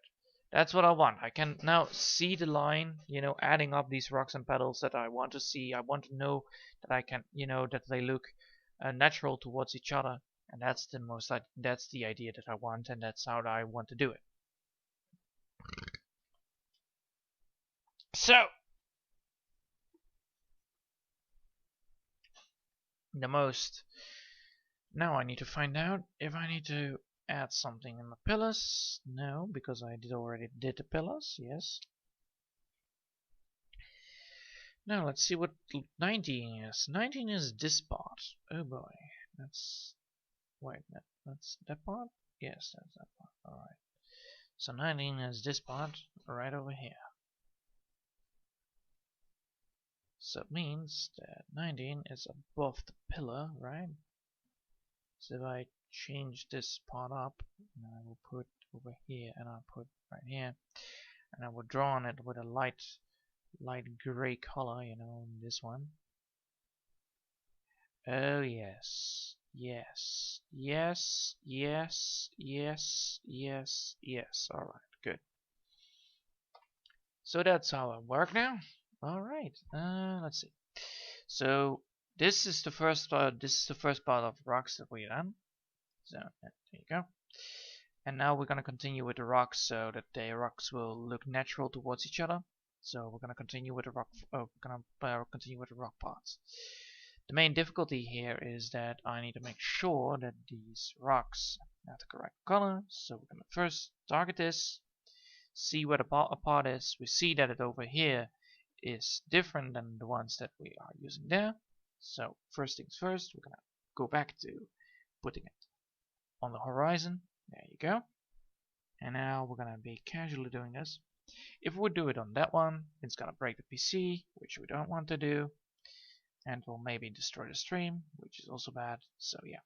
That's what I want. I can now see the line, you know, adding up these rocks and petals that I want to see. I want to know that I can, you know, that they look natural towards each other. And that's that's the idea that I want, and that's how I want to do it. So, the most Now I need to find out if I need to add something in the pillars. No, because I already did the pillars. Yes. Now let's see what 19 is. 19 is this part. Oh boy, that's that's that part. Yes, that's that part. All right. So 19 is this part right over here. So it means that 19 is above the pillar, right? So if I change this part up, and I will put over here, and I'll put right here, and I will draw on it with a light gray color, you know, this one. Oh yes, yes, yes, yes, yes, yes, yes. All right, good. So that's how it works now. All right. Let's see. So this is the first part. This is the first part of rocks that we done. So there you go. And now we're gonna continue with the rocks so that the rocks will look natural towards each other. So we're gonna continue with the rock. Continue with the rock parts. The main difficulty here is that I need to make sure that these rocks have the correct color. So we're gonna first target this, see where the part is. We see that it over here is different than the ones that we are using there. So first things first, we're gonna go back to putting it on the horizon. There you go. And now we're gonna be casually doing this. If we do it on that one, it's gonna break the PC, which we don't want to do, and will maybe destroy the stream, which is also bad. So yeah.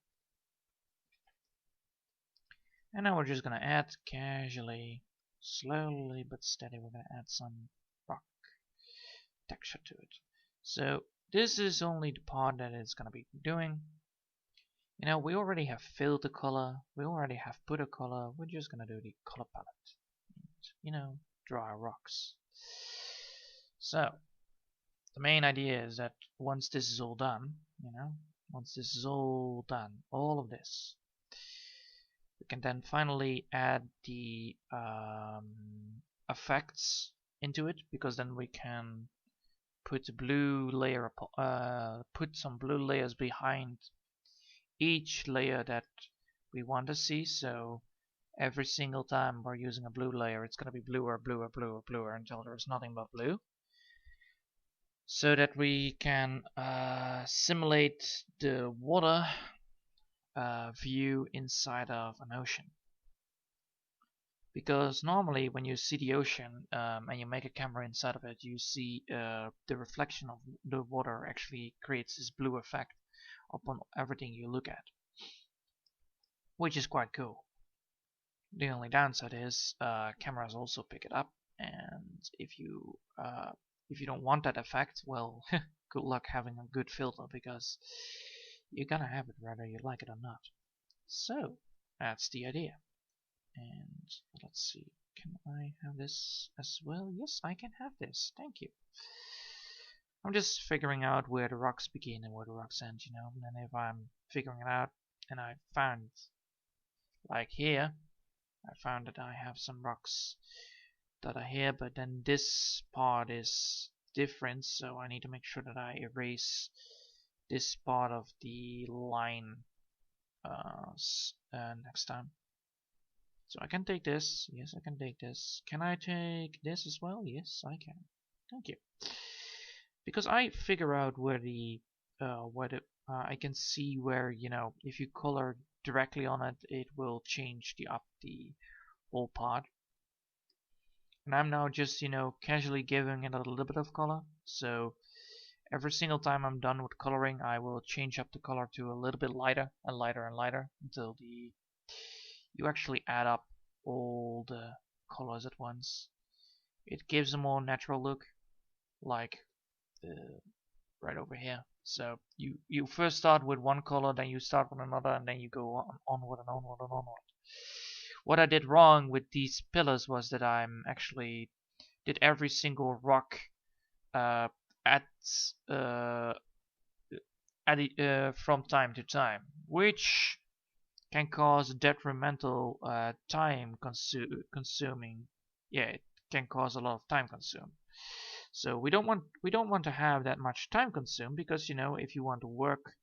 And now we're just gonna add casually, slowly but steady, we're gonna add some rock texture to it. So this is only the part that it's gonna be doing. You know, we already have filled the color, we already have put a color, we're just gonna do the color palette. And, you know, draw our rocks. So, the main idea is that once this is all done, you know, once this is all done, all of this, we can then finally add the effects into it, because then we can put a blue layer, put some blue layers behind each layer that we want to see. So every single time we're using a blue layer, it's going to be bluer, bluer, bluer, bluer until there's nothing but blue. So that we can simulate the water view inside of an ocean. Because normally when you see the ocean and you make a camera inside of it, you see the reflection of the water actually creates this blue effect upon everything you look at, which is quite cool. The only downside is cameras also pick it up, and if you don't want that effect, well, good luck having a good filter, because you're gonna have it whether you like it or not. So that's the idea. And let's see, can I have this as well? Yes, I can have this. Thank you. I'm just figuring out where the rocks begin and where the rocks end, you know. And if I'm figuring it out, and I found, like here, I found that I have some rocks that are here, but then this part is different, so I need to make sure that I erase this part of the line next time. So I can take this. Yes, I can take this. Can I take this as well? Yes, I can. Thank you. Because I figure out where the I can see where, you know, if you color directly on it, it will change the whole part. And I'm now just, you know, casually giving it a little bit of color. So every single time I'm done with coloring, I will change up the color to a little bit lighter and lighter and lighter until you actually add up all the colors at once. It gives a more natural look, like right over here. So you first start with one color, then you start with another, and then you go onward and onward and onward. What I did wrong with these pillars was that I'm actually did every single rock from time to time, which can cause detrimental time consuming. Yeah, it can cause a lot of time consume. So we don't want to have that much time consumed, because, you know, if you want to work,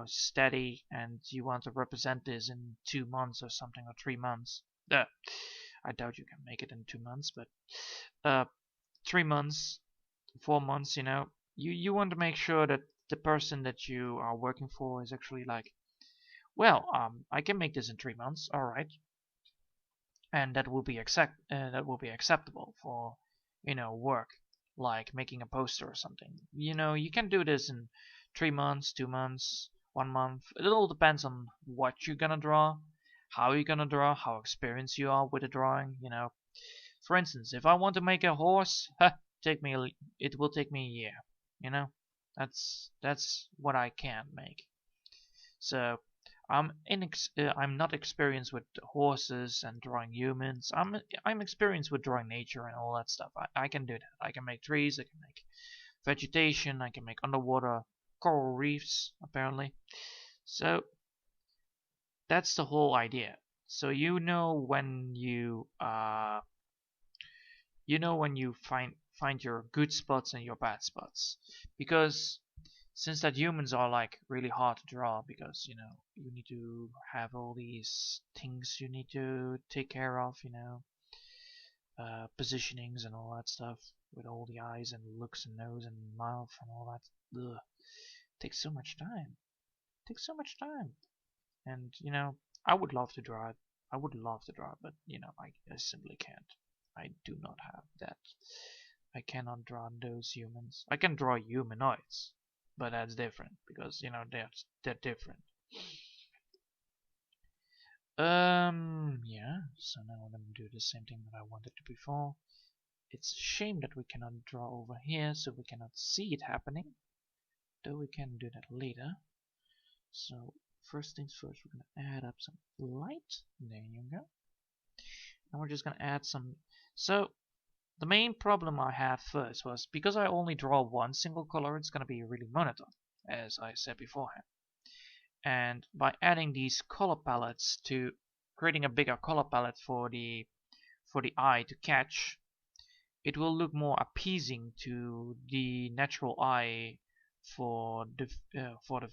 steady, and you want to represent this in 2 months or something, or 3 months. I doubt you can make it in 2 months, but 3 months, 4 months, you want to make sure that the person that you are working for is actually like, well, I can make this in 3 months, all right, and that will be acceptable for work, like making a poster or something. You can do this in 3 months, 2 months, 1 month. It all depends on what you're gonna draw, how you're gonna draw, how experienced you are with the drawing. For instance, if I want to make a horse, it will take me a year. That's what I can make. So I'm not experienced with horses and drawing humans. I'm experienced with drawing nature and all that stuff. I can do that. I can make trees. I can make vegetation. I can make underwater coral reefs, apparently. So that's the whole idea. So when you find your good spots and your bad spots, because since that humans are like really hard to draw, because you need to have all these things you need to take care of, positionings and all that stuff, with all the eyes and looks and nose and mouth and all that. Ugh. Takes so much time. And I would love to draw it. But I simply can't. I do not have that. I cannot draw those humans. I can draw humanoids, but that's different because they're different. Yeah. So now I'm gonna do the same thing that I wanted to before. It's a shame that we cannot draw over here, so we cannot see it happening. Though we can do that later. So first things first, we're gonna add up some light. There you go. And we're just gonna add some. So the main problem I had first was because I only draw one single color, it's gonna be really monotone, as I said beforehand. And by adding these color palettes, to creating a bigger color palette for the eye to catch, it will look more appeasing to the natural eye for the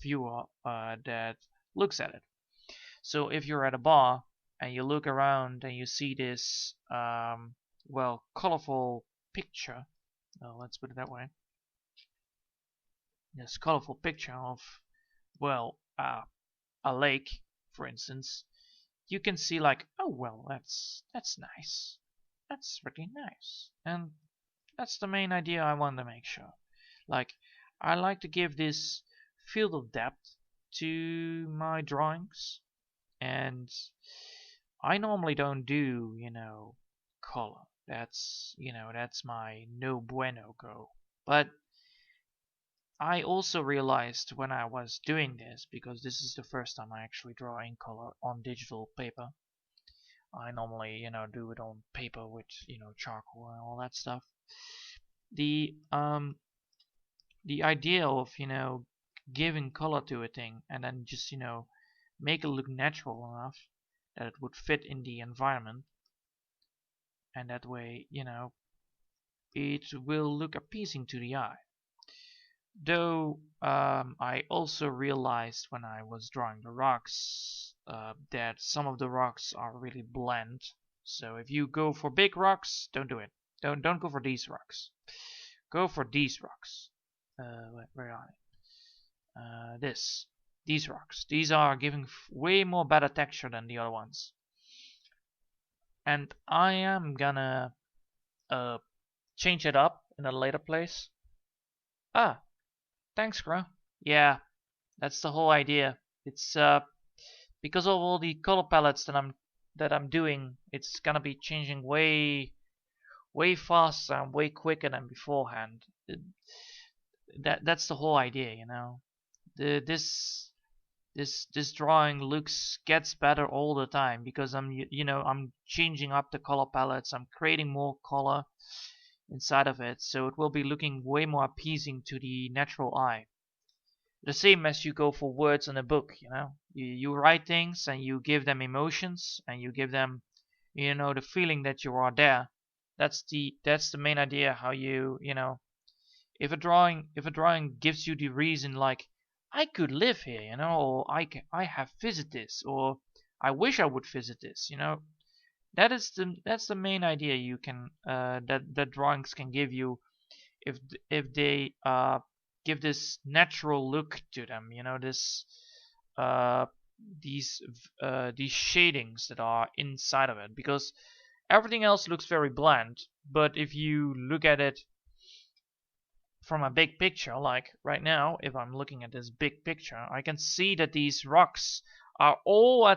viewer that looks at it. So if you're at a bar and you look around and you see this colorful picture, let's put it that way, this colorful picture of a lake, for instance, you can see like, oh well, that's nice, that's really nice. And that's the main idea I want to make sure. Like, I like to give this field of depth to my drawings, and I normally don't do color. That's my no bueno go. But I also realized when I was doing this, because this is the first time I actually draw in color on digital paper. I normally do it on paper with charcoal and all that stuff. The idea of giving color to a thing and then just make it look natural enough that it would fit in the environment, and that way it will look appeasing to the eye. Though I also realized when I was drawing the rocks that some of the rocks are really bland. So if you go for big rocks, don't do it. Don't go for these rocks. Go for these rocks. Where are they? These rocks. These are giving way more better texture than the other ones. And I am gonna change it up in a later place. Ah, thanks, Krita. Yeah, that's the whole idea. It's because of all the color palettes that I'm doing, it's gonna be changing way faster and way quicker than beforehand. That's the whole idea, This drawing gets better all the time because I'm changing up the color palettes. I'm creating more color inside of it, so it will be looking way more appeasing to the natural eye. The same as you go for words in a book, you write things and you give them emotions and you give them the feeling that you are there. That's the main idea. How if a drawing gives you the reason, like, I could live here, you know, or I have visited this, or I wish I would visit this, you know. That's the main idea you can that drawings can give you if they give this natural look to them, you know, this uh, these shadings that are inside of it, because everything else looks very bland. But if you look at it from a big picture, like right now, if I'm looking at this big picture, I can see that these rocks are all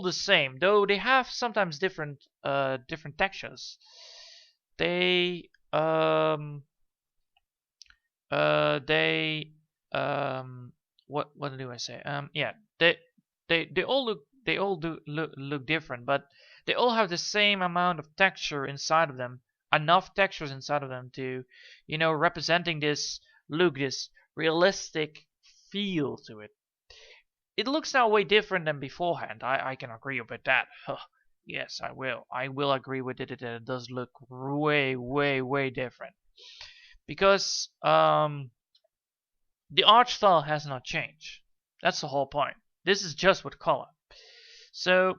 the same, though they have sometimes different textures. They they what do I say? Yeah, they all do look different, but they all have the same amount of texture inside of them, enough textures inside of them to, you know, representing this look, this realistic feel to it. It looks now way different than beforehand. I can agree with that. Yes, I will. I will agree with it that it does look way different. Because the art style has not changed. That's the whole point. This is just with color. So,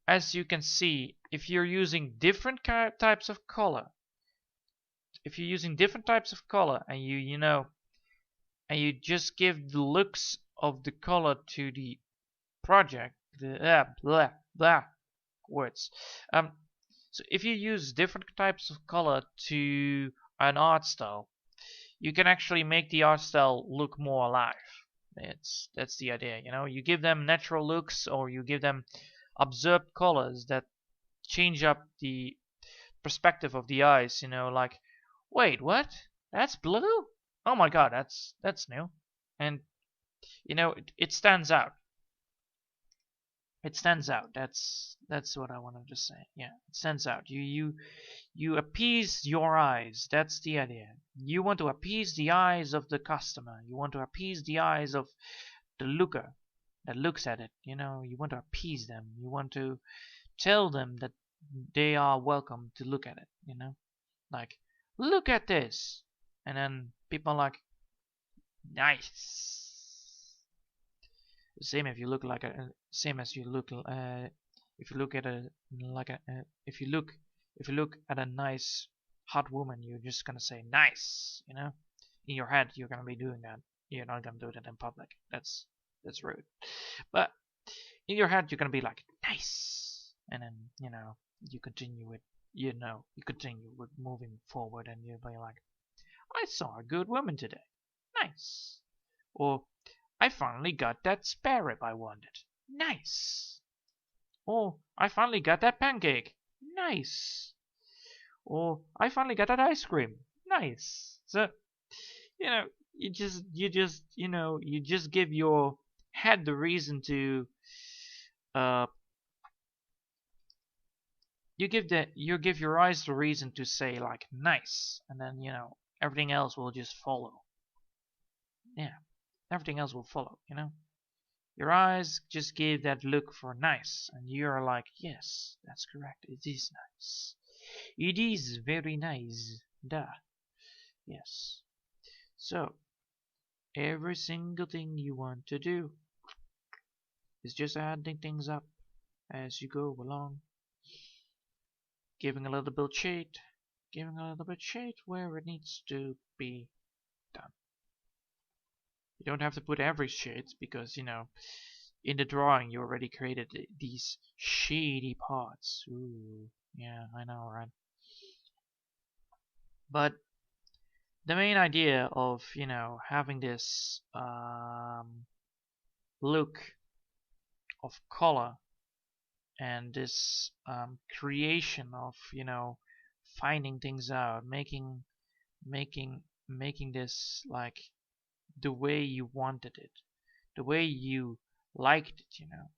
as you can see, if you're using different types of color, and you know, and you just give the looks of the color to the project, the blah words. So if you use different types of color to an art style, you can actually make the art style look more alive. That's the idea, you know. You give them natural looks, or you give them observed colors that change up the perspective of the eyes, you know, like, wait, what? That's blue? Oh my god, that's new. And you know, it stands out. It stands out. That's what I wanted to say. Yeah, it stands out. You appease your eyes. That's the idea. You want to appease the eyes of the customer. You want to appease the eyes of the looker that looks at it. You know, you want to appease them. You want to tell them that they are welcome to look at it. You know, like, look at this, and then people are like, nice. Same if you look like a same as you look if you look at a like a if you look at a nice hot woman, you're just gonna say nice, you know. In your head you're gonna be doing that. You're not gonna do that in public. That's rude. But in your head you're gonna be like nice, and then, you know, you continue with moving forward, and you'll be like, I saw a good woman today. Nice. Or I finally got that spare rib I wanted. Nice. Or I finally got that pancake. Nice. Or I finally got that ice cream. Nice. So, you know, you just give your head the reason to you give your eyes the reason to say like nice, and then, you know, everything else will just follow. Yeah. Everything else will follow, you know. Your eyes just give that look for nice, and you're like, yes, that's correct, it is nice. It is very nice. Duh. Yes. So, every single thing you want to do is just adding things up as you go along. Giving a little bit shade. Giving a little bit shade where it needs to be done. You don't have to put every shade, because, you know, in the drawing you already created these shady parts. Ooh, yeah, I know, right? But the main idea of, you know, having this look of color and this creation of, you know, finding things out, making this like the way you wanted it, the way you liked it, you know.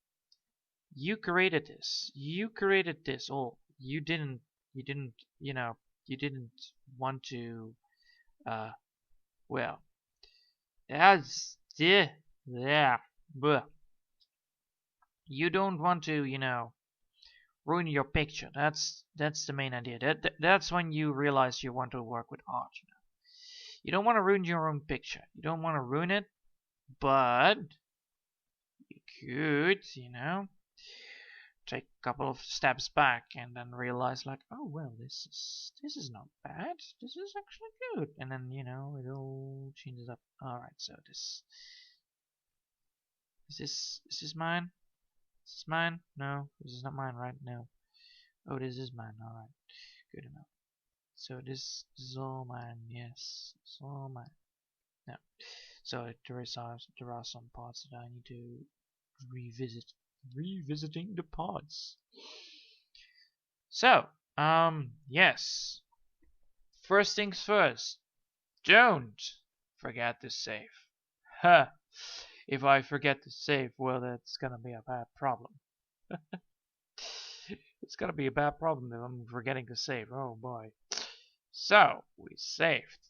You created this. Oh, you didn't, you know, you didn't want to, well, that's, yeah, but you don't want to, you know, ruin your picture. That's the main idea. That's when you realize you want to work with art, you know. You don't want to ruin your own picture. You don't want to ruin it, but you could, you know, take a couple of steps back and then realize like, oh well, this is not bad. This is actually good, and then you know it all changes up. All right, so this is this mine? Is this mine? No, this is not mine, right? No. Oh, this is mine. All right, good enough. So this is all mine. Yes, it's all mine. No. So there are some parts that I need to revisit. Revisiting the pods. So, yes. First things first. Don't forget to save. Huh. If I forget to save, well, that's gonna be a bad problem. It's gonna be a bad problem if I'm forgetting to save. Oh boy. So, we saved.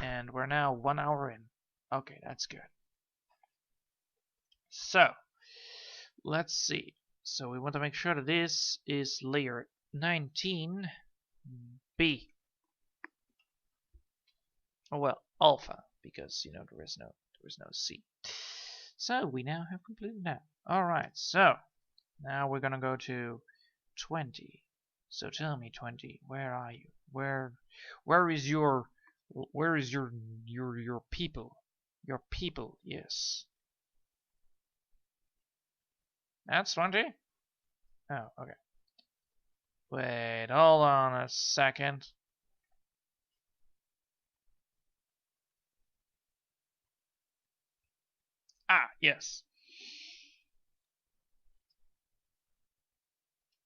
And we're now 1 hour in. Okay, that's good. So, let's see. So we want to make sure that this is layer 19B. Oh well, alpha, because you know there is no C. So we now have completed that. Alright, so now we're gonna go to 20. So tell me 20, where are you? Where is your people? Your people, yes. That's 20? Oh, okay. Wait, hold on a second. Ah, yes.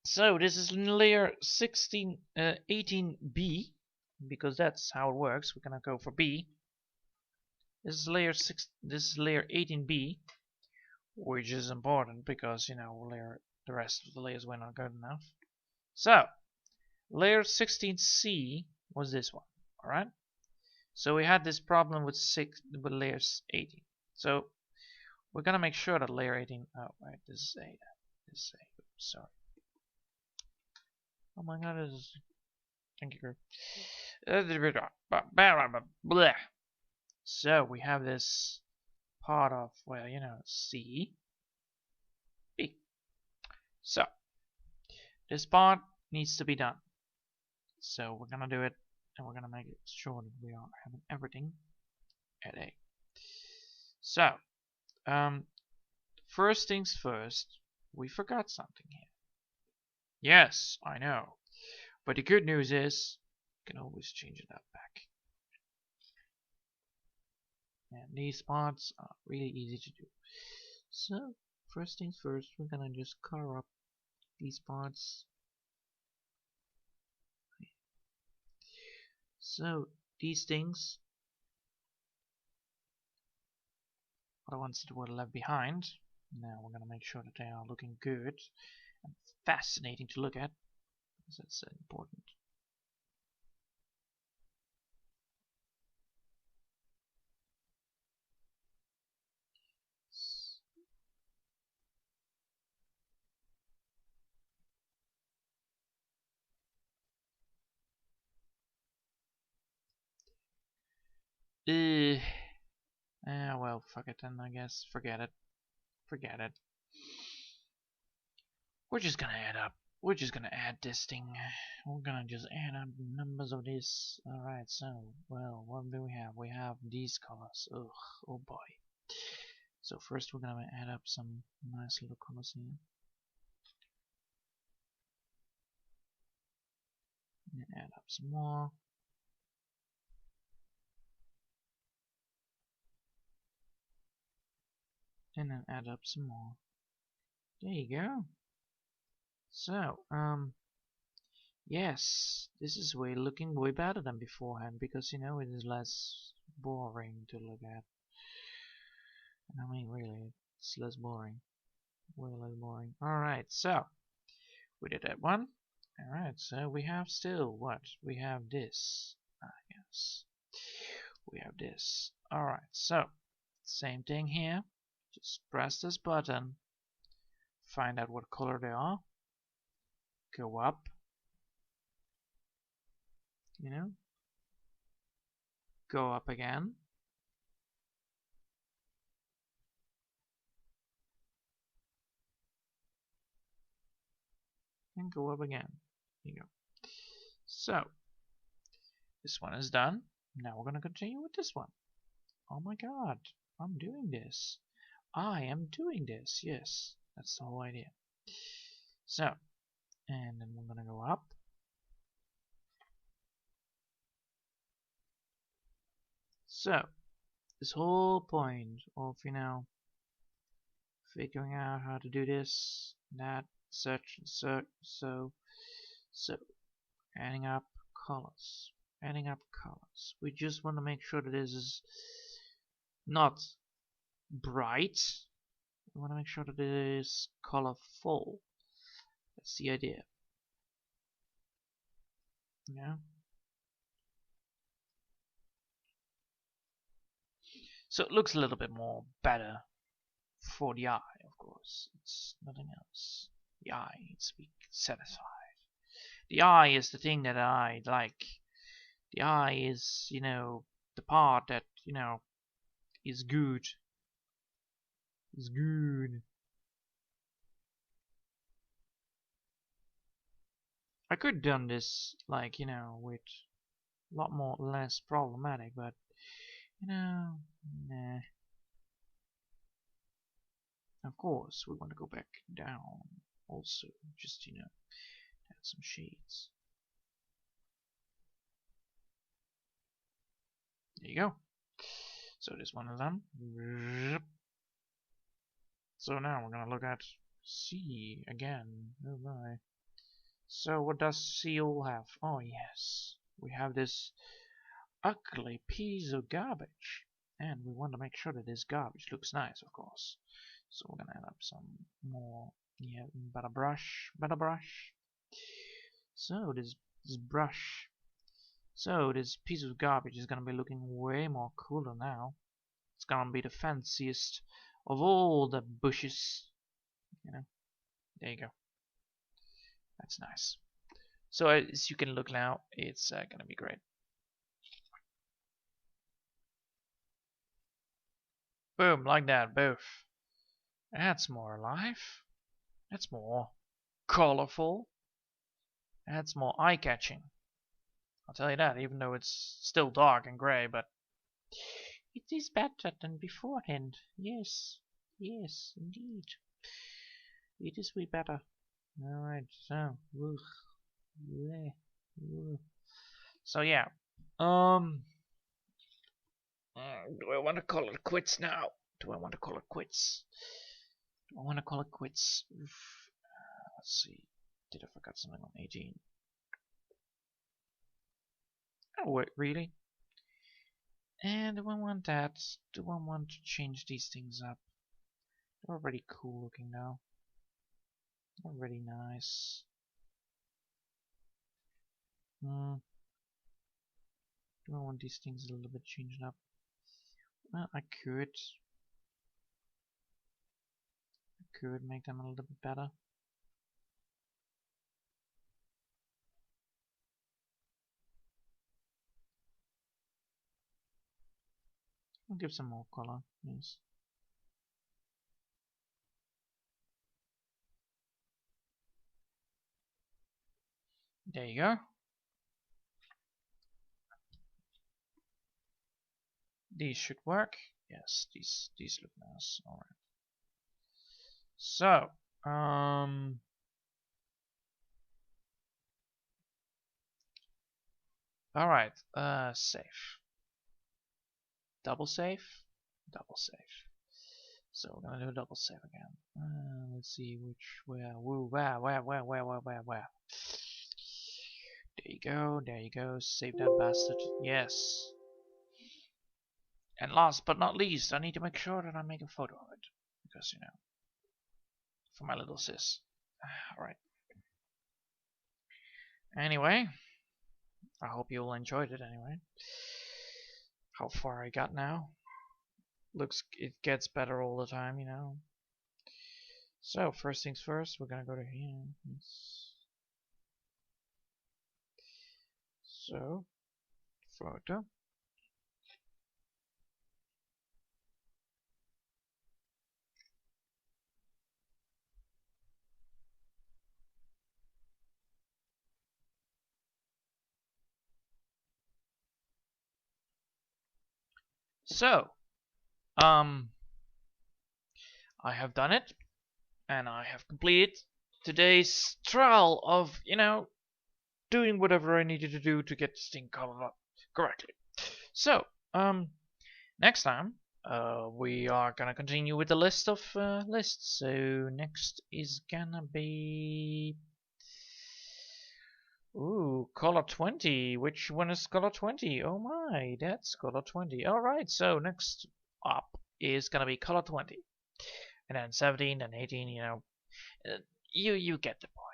So this is layer 18B, because that's how it works. We're gonna go for B. This is layer 18B, which is important because you know the rest of the layers were not good enough. So layer 16C was this one. All right. So we had this problem with layers 18. So we're gonna make sure that layer 18. Oh wait, this is A. This is A. Oops, sorry. Oh my God, this is. Thank you. So we have this part of, well, you know, C, B. So this part needs to be done. So we're gonna do it, and we're gonna make sure that we are having everything at A. So, first things first, we forgot something here. Yes, I know. But the good news is, you can always change it up back. And these parts are really easy to do. So, first things first, we're gonna just color up these parts. So, these things are the ones that were left behind. Now we're gonna make sure that they are looking good and fascinating to look at, because that's important. Well, fuck it then, I guess. Forget it. Forget it. We're just gonna add up. We're just gonna add this thing. We're gonna just add up the numbers of this. Alright, so, well, what do we have? We have these colors. Ugh, oh boy. So first we're gonna add up some nice little colors here. And add up some more. And then add up some more. There you go. So, yes, this is looking way better than beforehand, because you know it is less boring to look at. And I mean, really, it's less boring, way less boring. All right, so we did that one. All right, so we have still what? We have this. Yes, we have this. All right, so same thing here. Just press this button. Find out what color they are. Go up. You know, go up again. And go up again. Here you go. So, this one is done. Now we're going to continue with this one. Oh my god, I'm doing this. I am doing this, yes. That's the whole idea. So, and then we're going to go up. So, this whole point of, figuring out how to do this, that, such, and so, adding up colors. We just want to make sure that this is not bright. We want to make sure that it is colorful. That's the idea. Yeah. So it looks a little bit more better for the eye, of course. It's nothing else. The eye needs to be satisfied. The eye is the thing that I like. The eye is, the part that, is good. Is good. I could have done this, like, with a lot more less problematic, but, nah. Of course, we want to go back down also, just, add some shades. There you go. So this one is done. So now we're gonna look at C again. Oh my. So what does C all have? Oh yes. We have this ugly piece of garbage. And we want to make sure that this garbage looks nice, of course. So we're gonna add up some more, better brush. So this brush. So this piece of garbage is gonna be looking way more cooler now. It's gonna be the fanciest of all the bushes. There you go. That's nice. So as you can look now, it's gonna be great. Boom, like that, both. That's more alive. That's more colorful. That's more eye-catching. I'll tell you that, even though it's still dark and grey, but it is better than beforehand. Yes, indeed. It is way better. Alright, so, so yeah. Do I want to call it quits now? Let's see. Did I forget something on 18? Oh wait, really? And do I want that? Do I want to change these things up? They're already cool looking now. They're really nice. Do I want these things a little bit changed up? Well, I could make them a little bit better. I'll give some more color, yes. There you go. These should work. Yes, these look nice. Alright. So, alright, save. Double save? Double save. So we're gonna do a double save again. Let's see where. There you go. Save that bastard. Yes. And last but not least, I need to make sure that I make a photo of it. Because, for my little sis. Alright. Anyway, I hope you all enjoyed it anyway. How far I got now. It gets better all the time, So, first things first, we're gonna go to here. So, photo. So, I have done it, and I have completed today's trial of, doing whatever I needed to do to get this thing covered up correctly. So, next time, we are gonna continue with the list of lists. So next is gonna be color 20. Which one is color 20? Oh my, that's color 20. Alright, so next up is gonna be color 20. And then 17 and 18, you get the point.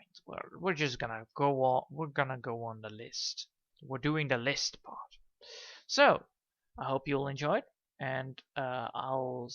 We're just gonna go on the list. We're doing the list part. So, I hope you'll enjoy it, and I'll